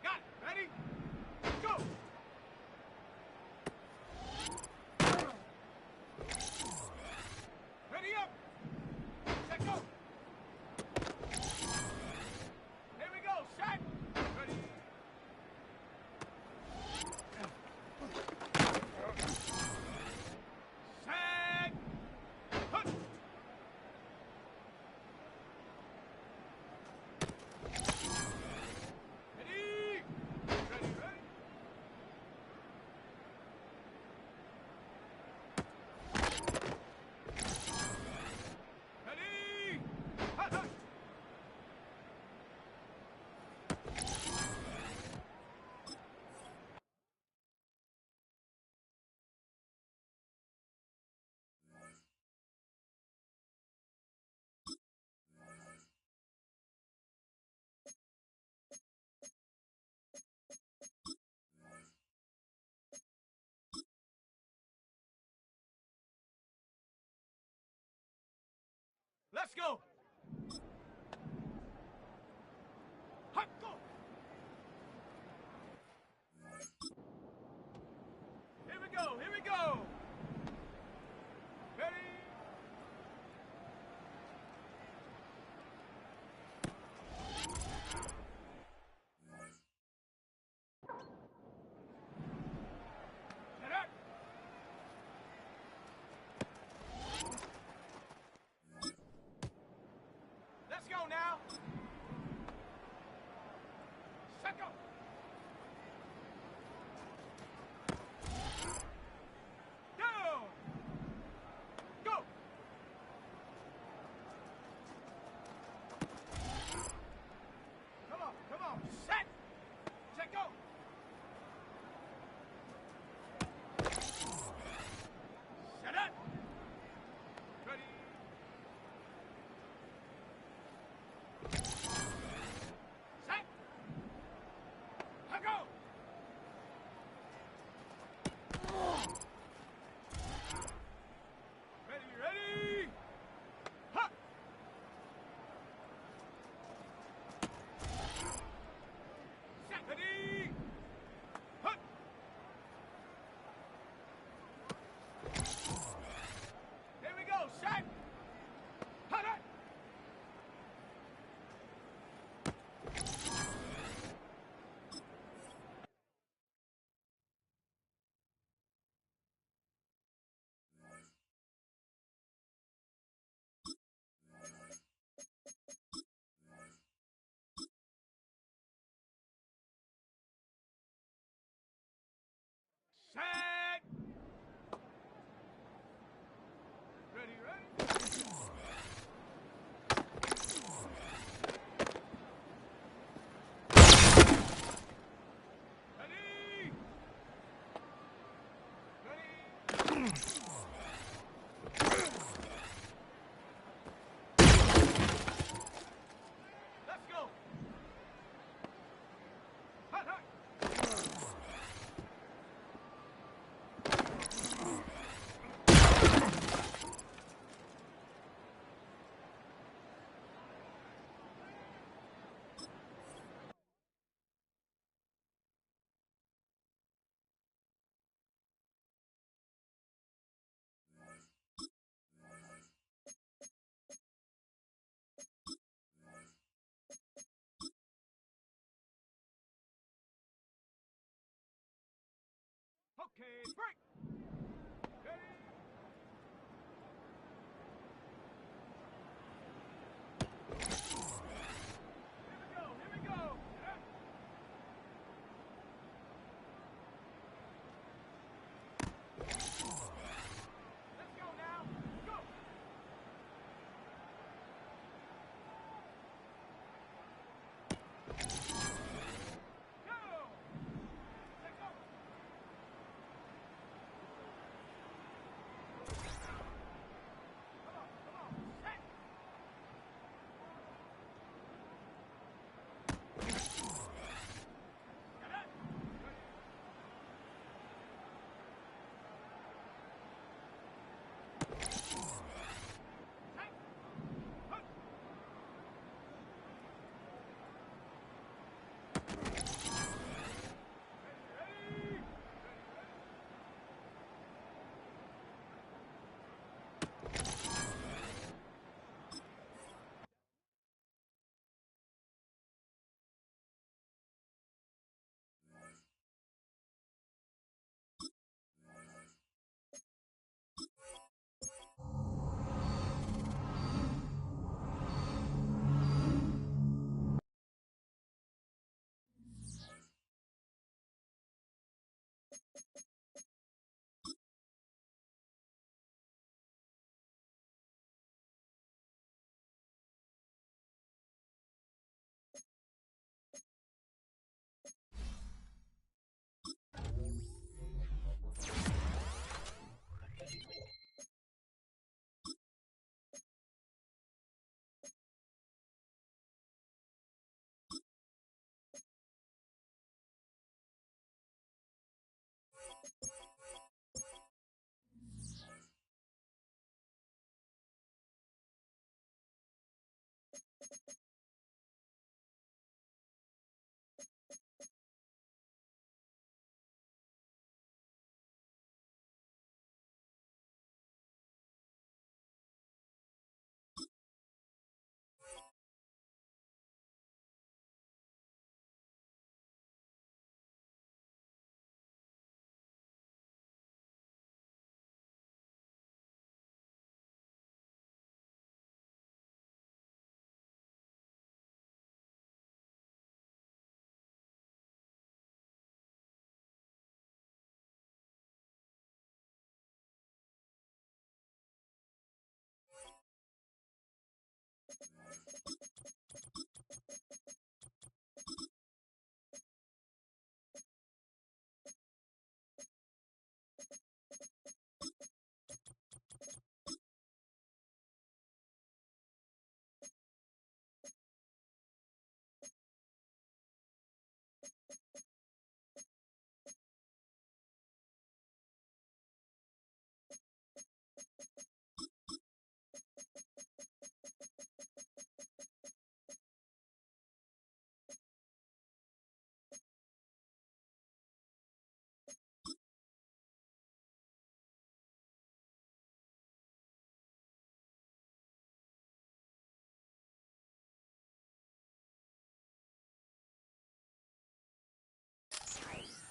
Speaker 4: Got it. Ready? Go! Ready up! Set go! Here we go, set! Ready? Set! Hut! Ready? Ready, ready? Ready? Hut, hut. Let's go! Hut, go! Here we go, here we go! Ready? Get up! Let's go now! Set go! Down! Go! Come on! Set! Set go! Set up! Ready? Okay, break. Ready. Here we go. Yeah. Let's go now. Go. Go. Let's go. Come on. Set. Get it. Set. Hunt. Ready.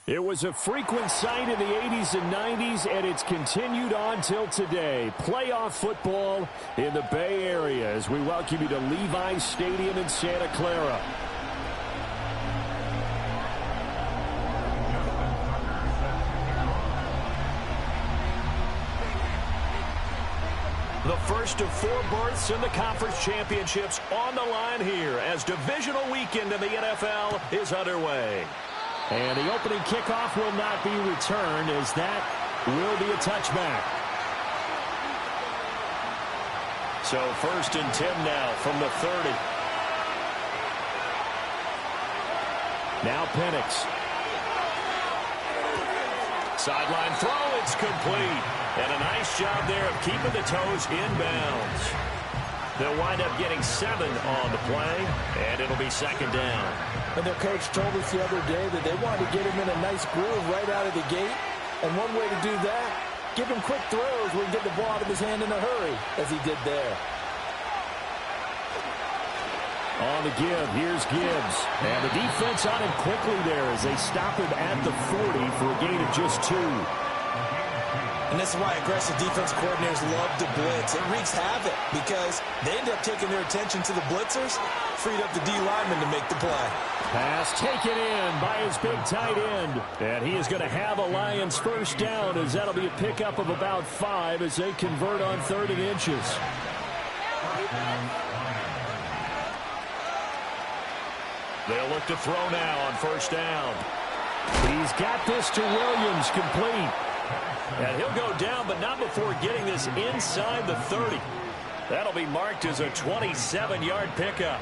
Speaker 3: It was a frequent sight in the 80s and 90s, and it's continued on till today. Playoff football in the Bay Area as we welcome you to Levi's Stadium in Santa Clara.
Speaker 1: The first of 4 berths in the conference championships on the line here as divisional weekend in the NFL is underway.
Speaker 3: And the opening kickoff will not be returned as that will be a touchback.
Speaker 1: So 1st and 10 now from the 30.
Speaker 3: Now Penix.
Speaker 1: Sideline throw, it's complete. And a nice job there of keeping the toes inbounds. They'll wind up getting 7 on the play, and it'll be 2nd down.
Speaker 2: And their coach told us the other day that they wanted to get him in a nice groove right out of the gate. And one way to do that, give him quick throws where he can get the ball out of his hand in a hurry, as he did there.
Speaker 3: On the give, here's Gibbs. And the defense on him quickly there as they stop him at the 40 for a gain of just 2.
Speaker 2: And this is why aggressive defense coordinators love to blitz. It wreaks havoc because they end up taking their attention to the blitzers, freed up the D lineman to make the play.
Speaker 3: Pass taken in by his big tight end. And he is going to have a Lions first down, as that'll be a pickup of about 5 as they convert on 3rd and inches.
Speaker 1: They'll look to throw now on first down.
Speaker 3: He's got this to Williams, complete.
Speaker 1: And he'll go down, but not before getting this inside the 30. That'll be marked as a 27-yard pickup.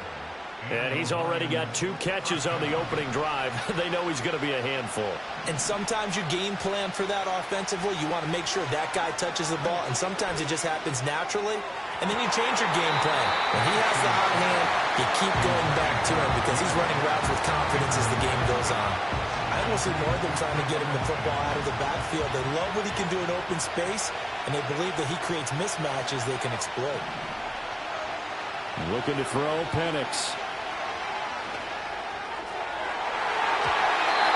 Speaker 1: And he's already got 2 catches on the opening drive. They know he's going to be a handful.
Speaker 2: And sometimes you game plan for that offensively. You want to make sure that guy touches the ball, and sometimes it just happens naturally. And then you change your game plan. When he has the hot hand, you keep going back to him because he's running routes with confidence as the game goes on. I almost ignore them trying to get him the football out of the backfield. They love what he can do in open space, and they believe that he creates mismatches they can exploit.
Speaker 3: Looking to throw, Penix.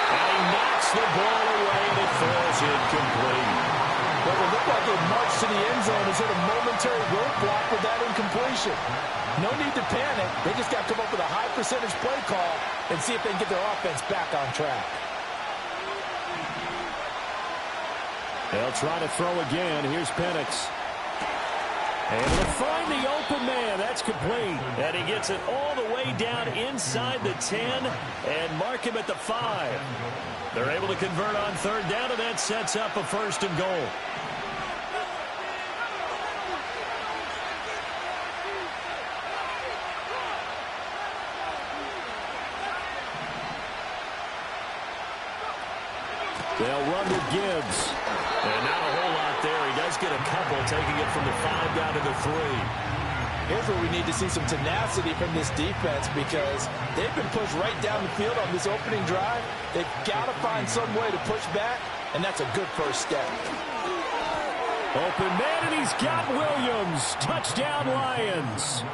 Speaker 1: And he knocks the ball away, and it falls incomplete.
Speaker 2: Well, it looked like they marched to the end zone and hit a momentary roadblock with that incompletion. No need to panic. They just got to come up with a high percentage play call and see if they can get their offense back on track.
Speaker 3: They'll try to throw again. Here's Penix. And to find the open man. That's complete.
Speaker 1: And he gets it all the way down inside the 10 and mark him at the 5. They're able to convert on 3rd down, and that sets up a 1st and goal.
Speaker 3: They'll run to Gibbs.
Speaker 1: And not a whole lot there. He does get a couple, taking it from the 5 down to the 3.
Speaker 2: Here's where we need to see some tenacity from this defense because they've been pushed right down the field on this opening drive. They've got to find some way to push back, and that's a good first step.
Speaker 3: Open man, and he's got Williams. Touchdown, Lions.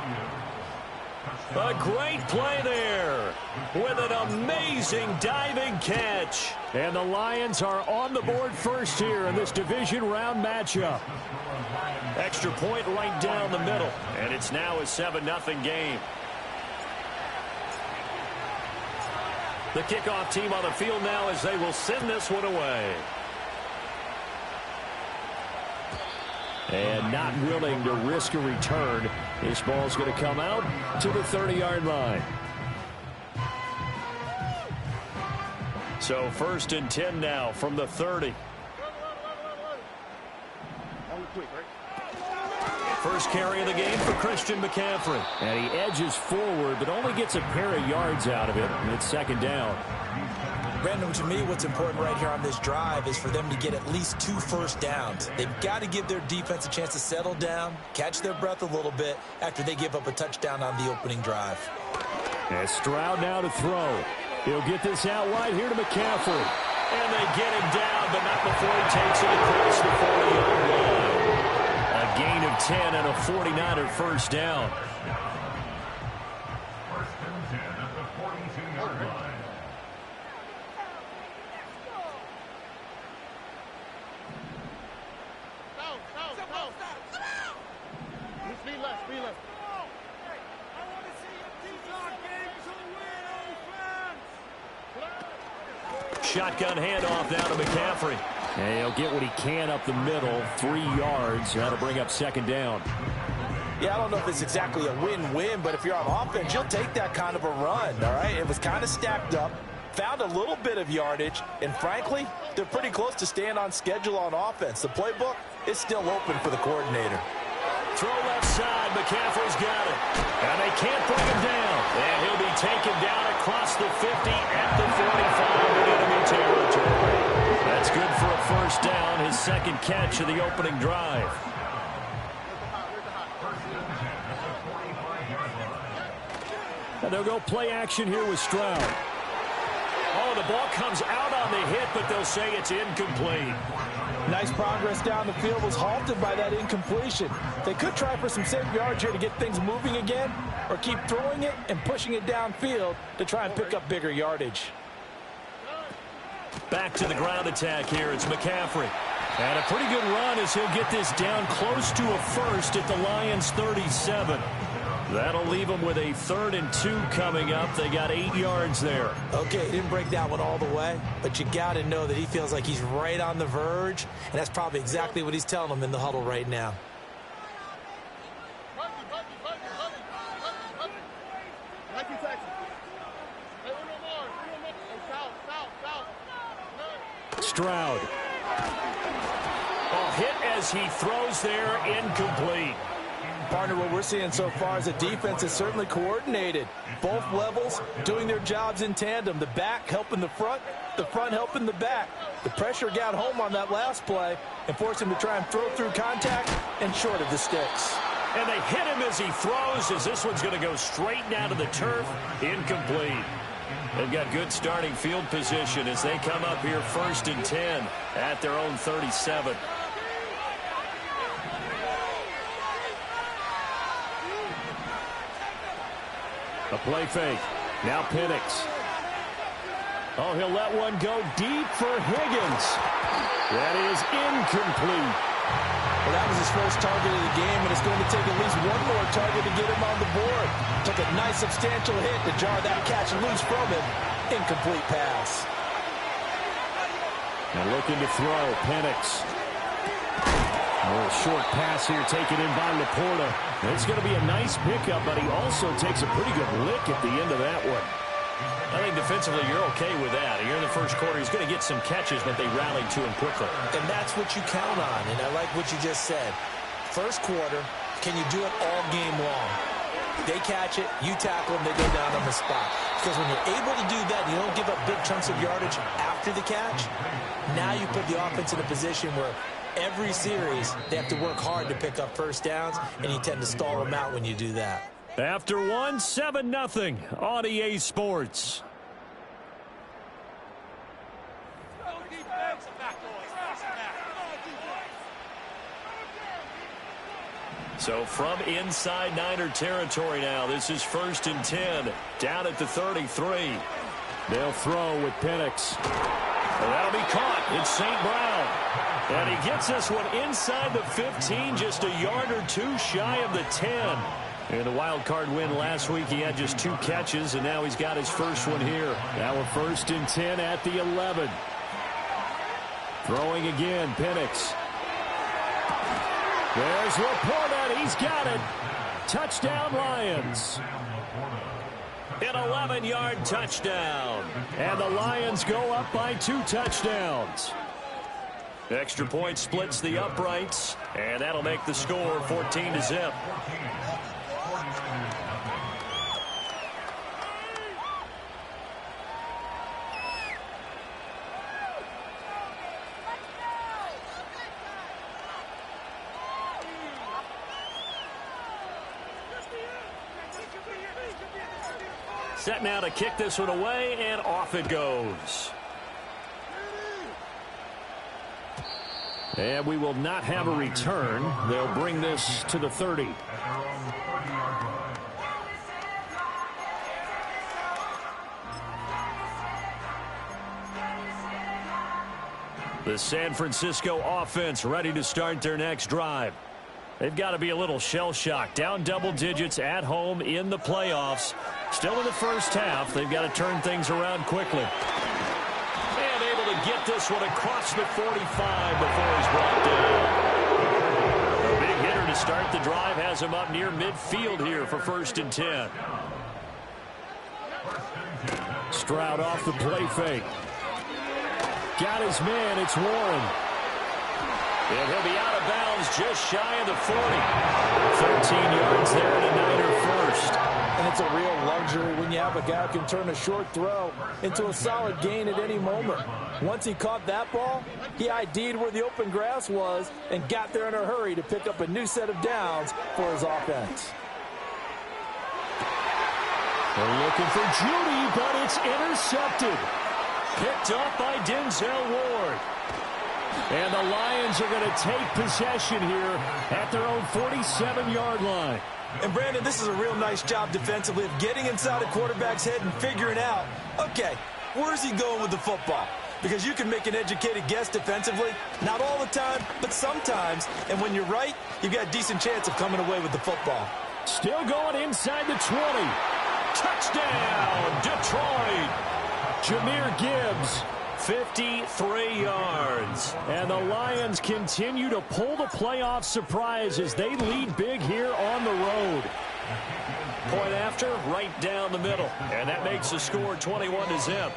Speaker 1: A great play there with an amazing diving catch.
Speaker 3: And the Lions are on the board first here in this division round matchup.
Speaker 1: Extra point right down the middle. And it's now a 7-0 game. The kickoff team on the field now as they will send this one away.
Speaker 3: And not willing to risk a return. This ball's going to come out to the 30-yard line.
Speaker 1: So 1st and 10 now from the 30. First carry of the game for Christian McCaffrey.
Speaker 3: And he edges forward, but only gets a pair of yards out of it. And it's 2nd down.
Speaker 2: Brandon, to me, what's important right here on this drive is for them to get at least 2 first downs. They've got to give their defense a chance to settle down, catch their breath a little bit after they give up a touchdown on the opening drive.
Speaker 3: And Stroud now to throw. He'll get this out wide here to McCaffrey.
Speaker 1: And they get him down, but not before he takes it across the 40-yard line.
Speaker 3: A gain of 10 and a 49er first down.
Speaker 1: Shotgun handoff down to McCaffrey.
Speaker 3: And he'll get what he can up the middle, 3 yards. That'll bring up 2nd down.
Speaker 2: Yeah, I don't know if it's exactly a win-win, but if you're on offense, you'll take that kind of a run, all right? It was kind of stacked up, found a little bit of yardage, and frankly, they're pretty close to staying on schedule on offense. The playbook is still open for the coordinator.
Speaker 1: Throw left side. McCaffrey's got it. And they can't bring him down. And he'll be taken down across the 50 at the 45 in enemy territory. That's good for a first down, his 2nd catch of the opening drive.
Speaker 3: And they'll go play action here with Stroud.
Speaker 1: Oh, the ball comes out on the hit, but they'll say it's incomplete.
Speaker 2: Nice progress down the field was halted by that incompletion. They could try for some safe yards here to get things moving again, or keep throwing it and pushing it downfield to try and pick up bigger yardage.
Speaker 1: Back to the ground attack here. It's McCaffrey.
Speaker 3: And a pretty good run as he'll get this down close to a first at the Lions' 37. That'll leave them with a 3rd and 2 coming up. They got 8 yards there.
Speaker 2: Okay, he didn't break that one all the way, but you got to know that he feels like he's right on the verge, and that's probably exactly what he's telling them in the huddle right now.
Speaker 3: Stroud. Oh, hit as he throws there, incomplete.
Speaker 2: Partner, what we're seeing so far is the defense is certainly coordinated. Both levels doing their jobs in tandem. The back helping the front helping the back. The pressure got home on that last play and forced him to try and throw through contact and short of the sticks.
Speaker 3: And they hit him as he throws, as this one's going to go straight down to the turf. Incomplete. They've got good starting field position as they come up here 1st and 10 at their own 37. A play fake. Now Penix. Oh, he'll let one go deep for Higgins. That is incomplete.
Speaker 2: Well, that was his first target of the game, and it's going to take at least one more target to get him on the board. Took a nice substantial hit to jar that catch loose from him. Incomplete pass.
Speaker 3: And looking to throw, Penix. A little short pass here taken in by Laporta. It's going to be a nice pickup, but he also takes a pretty good lick at the end of that one.
Speaker 1: I think defensively you're okay with that. Here in the first quarter, he's going to get some catches, but they rallied to him quickly.
Speaker 2: And that's what you count on, and I like what you just said. First quarter, can you do it all game long? They catch it, you tackle them, they go down on the spot. Because when you're able to do that, you don't give up big chunks of yardage after the catch. Now you put the offense in a position where every series they have to work hard to pick up first downs, and you tend to stall them out when you do that.
Speaker 3: After one, 7-0 on EA Sports. So from inside Niner territory now, this is 1st and 10, down at the 33. They'll throw with Penix. That'll be caught. It's St. Brown. And he gets this one inside the 15, just a yard or two shy of the 10. In a wild card win last week, he had just 2 catches, and now he's got his first one here. Now we're 1st and 10 at the 11. Throwing again, Penix. There's Laporta. He's got it. Touchdown, Lions. An 11-yard touchdown. And the Lions go up by 2 touchdowns. Extra point splits the uprights, and that'll make the score 14-0. Set now to kick this one away, and off it goes. And we will not have a return. They'll bring this to the 30. The San Francisco offense ready to start their next drive. They've got to be a little shell-shocked. Down double digits at home in the playoffs. Still in the first half. They've got to turn things around quickly. And able to get this one across the 45 before he's brought down. A big hitter to start the drive has him up near midfield here for 1st and 10. Stroud off the play fake. Got his man. It's Warren. And he'll be out of bounds just shy of the 40. 13 yards there and a Niner first.
Speaker 2: And it's a real luxury when you have a guy who can turn a short throw into a solid gain at any moment. Once he caught that ball, he ID'd where the open grass was and got there in a hurry to pick up a new set of downs for his offense.
Speaker 3: They're looking for Judy, but it's intercepted. Picked up by Denzel Ward. And the Lions are going to take possession here at their own 47-yard line.
Speaker 2: And, Brandon, this is a real nice job defensively of getting inside a quarterback's head and figuring out, okay, where's he going with the football? because you can make an educated guess defensively. Not all the time, but sometimes. And when you're right, you've got a decent chance of coming away with the football.
Speaker 3: Still going inside the 20. Touchdown, Detroit. Jahmyr Gibbs.
Speaker 1: 53 yards.
Speaker 3: And the Lions continue to pull the playoff surprise as they lead big here on the road.
Speaker 1: Point after, right down the middle. And that makes the score 21-0.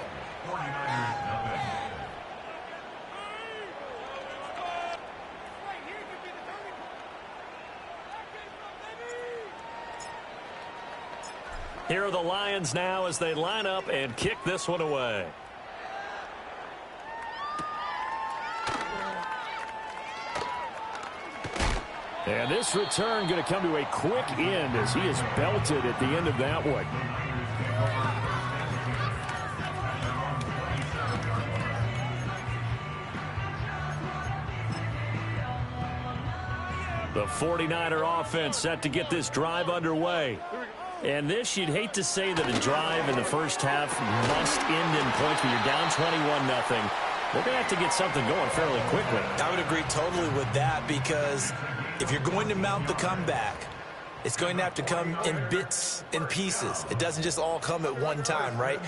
Speaker 1: Here are the Lions now as they line up and kick this one away.
Speaker 3: And this return going to come to a quick end as he is belted at the end of that one. The 49er offense set to get this drive underway. And this, you'd hate to say that a drive in the first half must end in points when you're down 21-0. They're going to have to get something going fairly quickly.
Speaker 2: I would agree totally with that, because if you're going to mount the comeback, it's going to have to come in bits and pieces. It doesn't just all come at one time, right?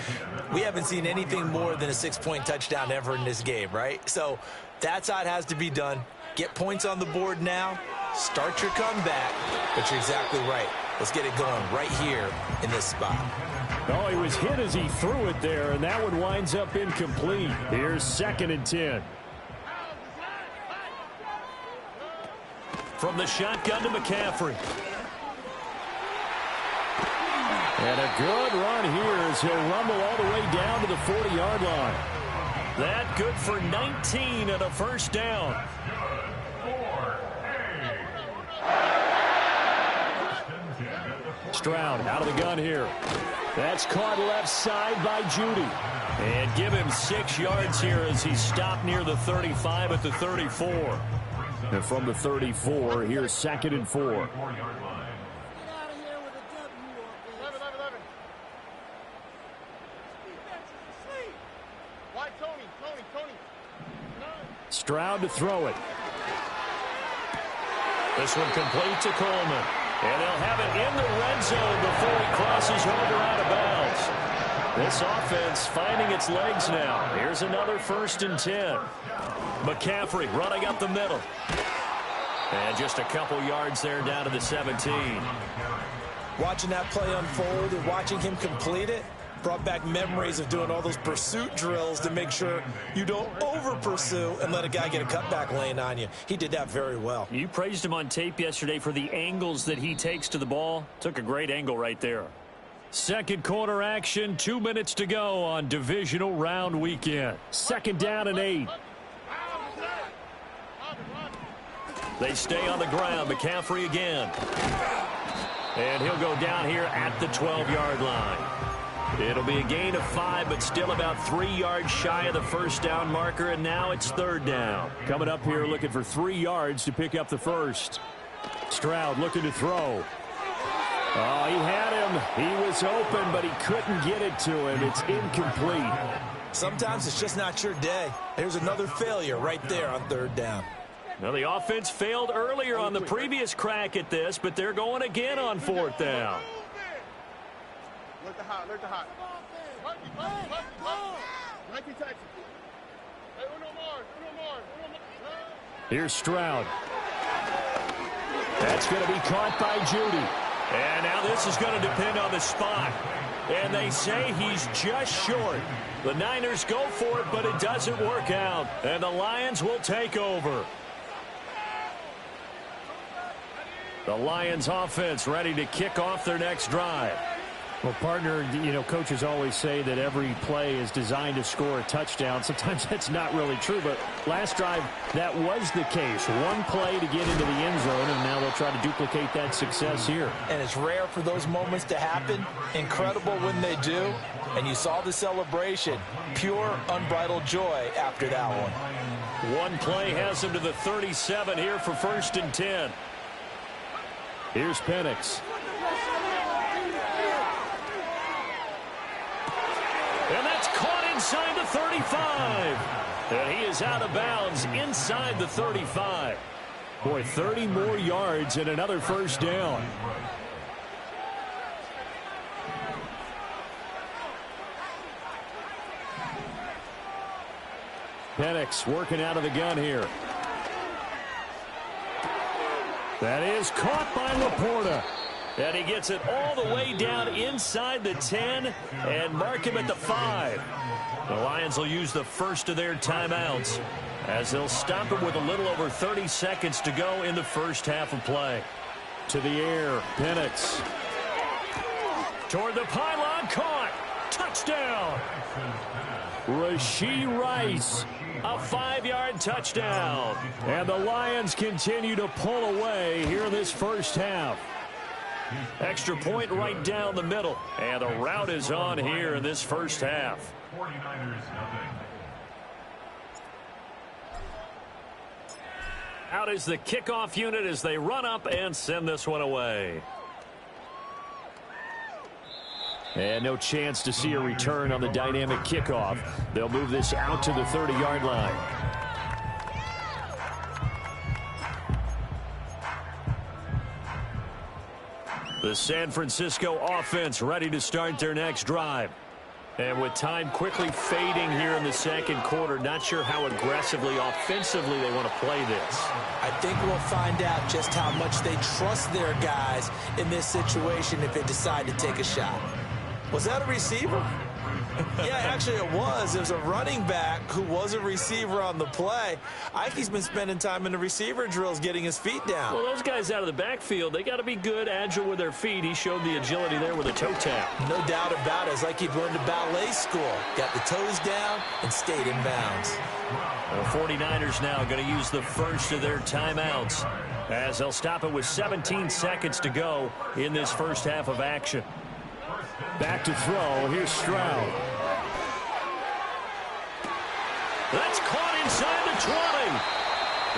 Speaker 2: We haven't seen anything more than a 6-point touchdown ever in this game, right? So that's how it has to be done. Get points on the board now, start your comeback, but you're exactly right. Let's get it going right here in this spot.
Speaker 3: Oh, he was hit as he threw it there, and that one winds up incomplete. Here's 2nd and 10.
Speaker 1: From the shotgun to McCaffrey.
Speaker 3: And a good run here as he'll rumble all the way down to the 40-yard line.
Speaker 1: That good for 19 and a first down.
Speaker 3: Stroud out of the gun here. That's caught left side by Judy.
Speaker 1: And give him 6 yards here as he's stopped near the 35 at the 34.
Speaker 3: And from the 34, here's 2nd and 4. Stroud to throw it.
Speaker 1: This one complete to Coleman. And they'll have it in the red zone before he crosses over out of bounds. This offense finding its legs now. Here's another 1st and 10. McCaffrey running up the middle. And just a couple yards there down to the 17.
Speaker 2: Watching that play unfold and watching him complete it brought back memories of doing all those pursuit drills to make sure you don't over-pursue and let a guy get a cutback lane on you. He did that very well.
Speaker 1: You praised him on tape yesterday for the angles that he takes to the ball. Took a great angle right there.
Speaker 3: Second quarter action, 2 minutes to go on divisional round weekend. 2nd down and 8.
Speaker 1: They stay on the ground. McCaffrey again. And he'll go down here at the 12-yard line. It'll be a gain of 5, but still about 3 yards shy of the first down marker, and now it's 3rd down.
Speaker 3: Coming up here looking for 3 yards to pick up the first. Stroud looking to throw. Oh, he had him. He was open, but he couldn't get it to him. It's incomplete.
Speaker 2: Sometimes it's just not your day. There's another failure right there on 3rd down.
Speaker 1: Now, the offense failed earlier on the previous crack at this, but they're going again on 4th down.
Speaker 4: Alert the hot.
Speaker 3: Here's Stroud. That's going to be caught by Judy.
Speaker 1: And now this is going to depend on the spot. And they say he's just short. The Niners go for it, but it doesn't work out. And the Lions will take over. The Lions offense ready to kick off their next drive.
Speaker 3: Well, partner, you know, coaches always say that every play is designed to score a touchdown. Sometimes that's not really true, but last drive, that was the case. One play to get into the end zone, and now they'll try to duplicate that success here.
Speaker 2: And it's rare for those moments to happen. Incredible when they do. And you saw the celebration. Pure, unbridled joy after that one.
Speaker 1: One play has him to the 37 here for 1st and 10.
Speaker 3: Here's Penix.
Speaker 1: And that's caught inside the 35. And he is out of bounds inside the 35.
Speaker 3: Boy, 30 more yards and another first down. Penix working out of the gun here. That is caught by Laporta.
Speaker 1: And he gets it all the way down inside the 10 and mark him at the 5. The Lions will use the first of their timeouts as they'll stop him with a little over 30 seconds to go in the first half of play.
Speaker 3: To the air, Penix.
Speaker 1: Toward the pylon, caught. Touchdown.
Speaker 3: Rashee Rice.
Speaker 1: A 5-yard touchdown.
Speaker 3: And the Lions continue to pull away here in this first half.
Speaker 1: Extra point right down the middle. And the route is on here in this first half.
Speaker 5: 49ers nothing.
Speaker 1: Out is the kickoff unit as they run up and send this one away.
Speaker 3: And no chance to see a return on the dynamic kickoff. They'll move this out to the 30-yard line.
Speaker 1: The San Francisco offense ready to start their next drive. And with time quickly fading here in the second quarter, not sure how aggressively, offensively they want to play this.
Speaker 2: I think we'll find out just how much they trust their guys in this situation if they decide to take a shot. Was that a receiver? Yeah, actually it was. It was a running back who was a receiver on the play. Ike's been spending time in the receiver drills getting his feet down.
Speaker 1: Well, those guys out of the backfield, they got to be good, agile with their feet. He showed the agility there with a toe tap.
Speaker 2: No doubt about it. It's like he learned at ballet school. Got the toes down and stayed in bounds.
Speaker 1: The 49ers now going to use the first of their timeouts as they'll stop it with 17 seconds to go in this first half of action.
Speaker 3: Back to throw. Here's Stroud.
Speaker 1: That's caught inside the 20.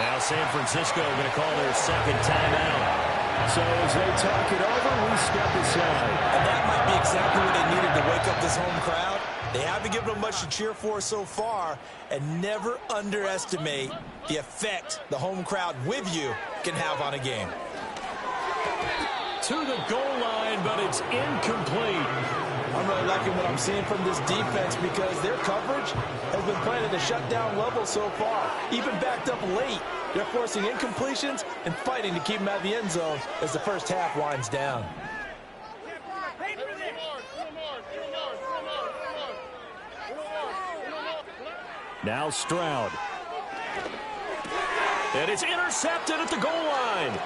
Speaker 1: Now San Francisco going to call their second timeout.
Speaker 3: So as they talk it over, we step aside.
Speaker 2: And that might be exactly what they needed to wake up this home crowd. They haven't given them much to cheer for so far, and never underestimate the effect the home crowd with you can have on a game.
Speaker 1: To the goal line, but it's incomplete.
Speaker 2: I'm really liking what I'm seeing from this defense because their coverage has been playing at a shutdown level so far. Even backed up late, they're forcing incompletions and fighting to keep them out of the end zone as the first half winds down.
Speaker 3: Now Stroud.
Speaker 1: And it's intercepted at the goal line.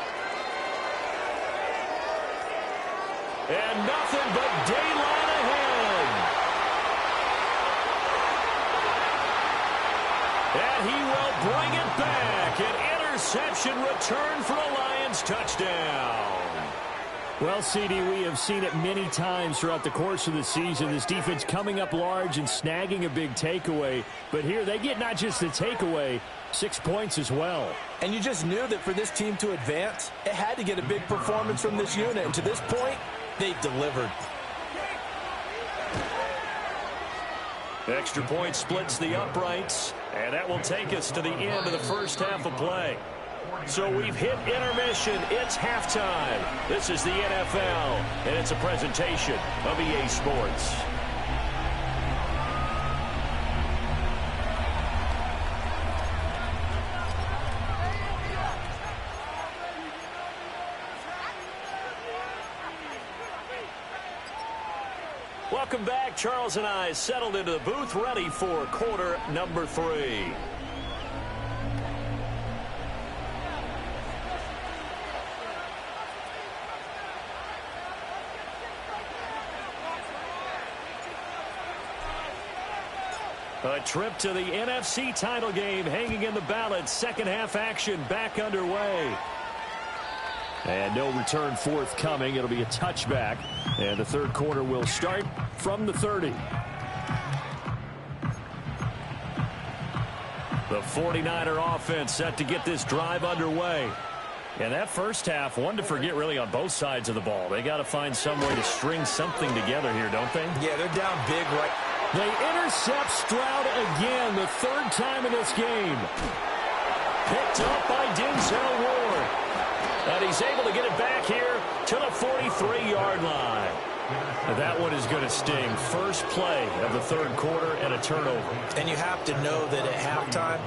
Speaker 1: And nothing but daylight ahead. And he will bring it back. An interception return for a Lions touchdown.
Speaker 3: Well, CD, we have seen it many times throughout the course of the season. This defense coming up large and snagging a big takeaway. But here they get not just the takeaway, 6 points as well.
Speaker 2: And you just knew that for this team to advance, it had to get a big performance from this unit. And to this point, they've delivered.
Speaker 1: Extra point splits the uprights, and that will take us to the end of the first half of play. So we've hit intermission. It's halftime. This is the NFL, and it's a presentation of EA Sports. Welcome back. Charles and I settled into the booth, ready for quarter number 3. A trip to the NFC title game hanging in the balance. Second half action back underway.
Speaker 3: And no return forthcoming. It'll be a touchback. And the third quarter will start from the 30.
Speaker 1: The 49er offense set to get this drive underway. And that first half, one to forget really on both sides of the ball. They got to find some way to string something together here, don't they?
Speaker 2: Yeah, they're down big right.
Speaker 3: They intercept Stroud again, the third time in this game.
Speaker 1: Picked up by Denzel Ward. And he's able to get it back here to the 43-yard line.
Speaker 3: And that one is going to sting. First play of the third quarter and a turnover.
Speaker 2: And you have to know that at halftime,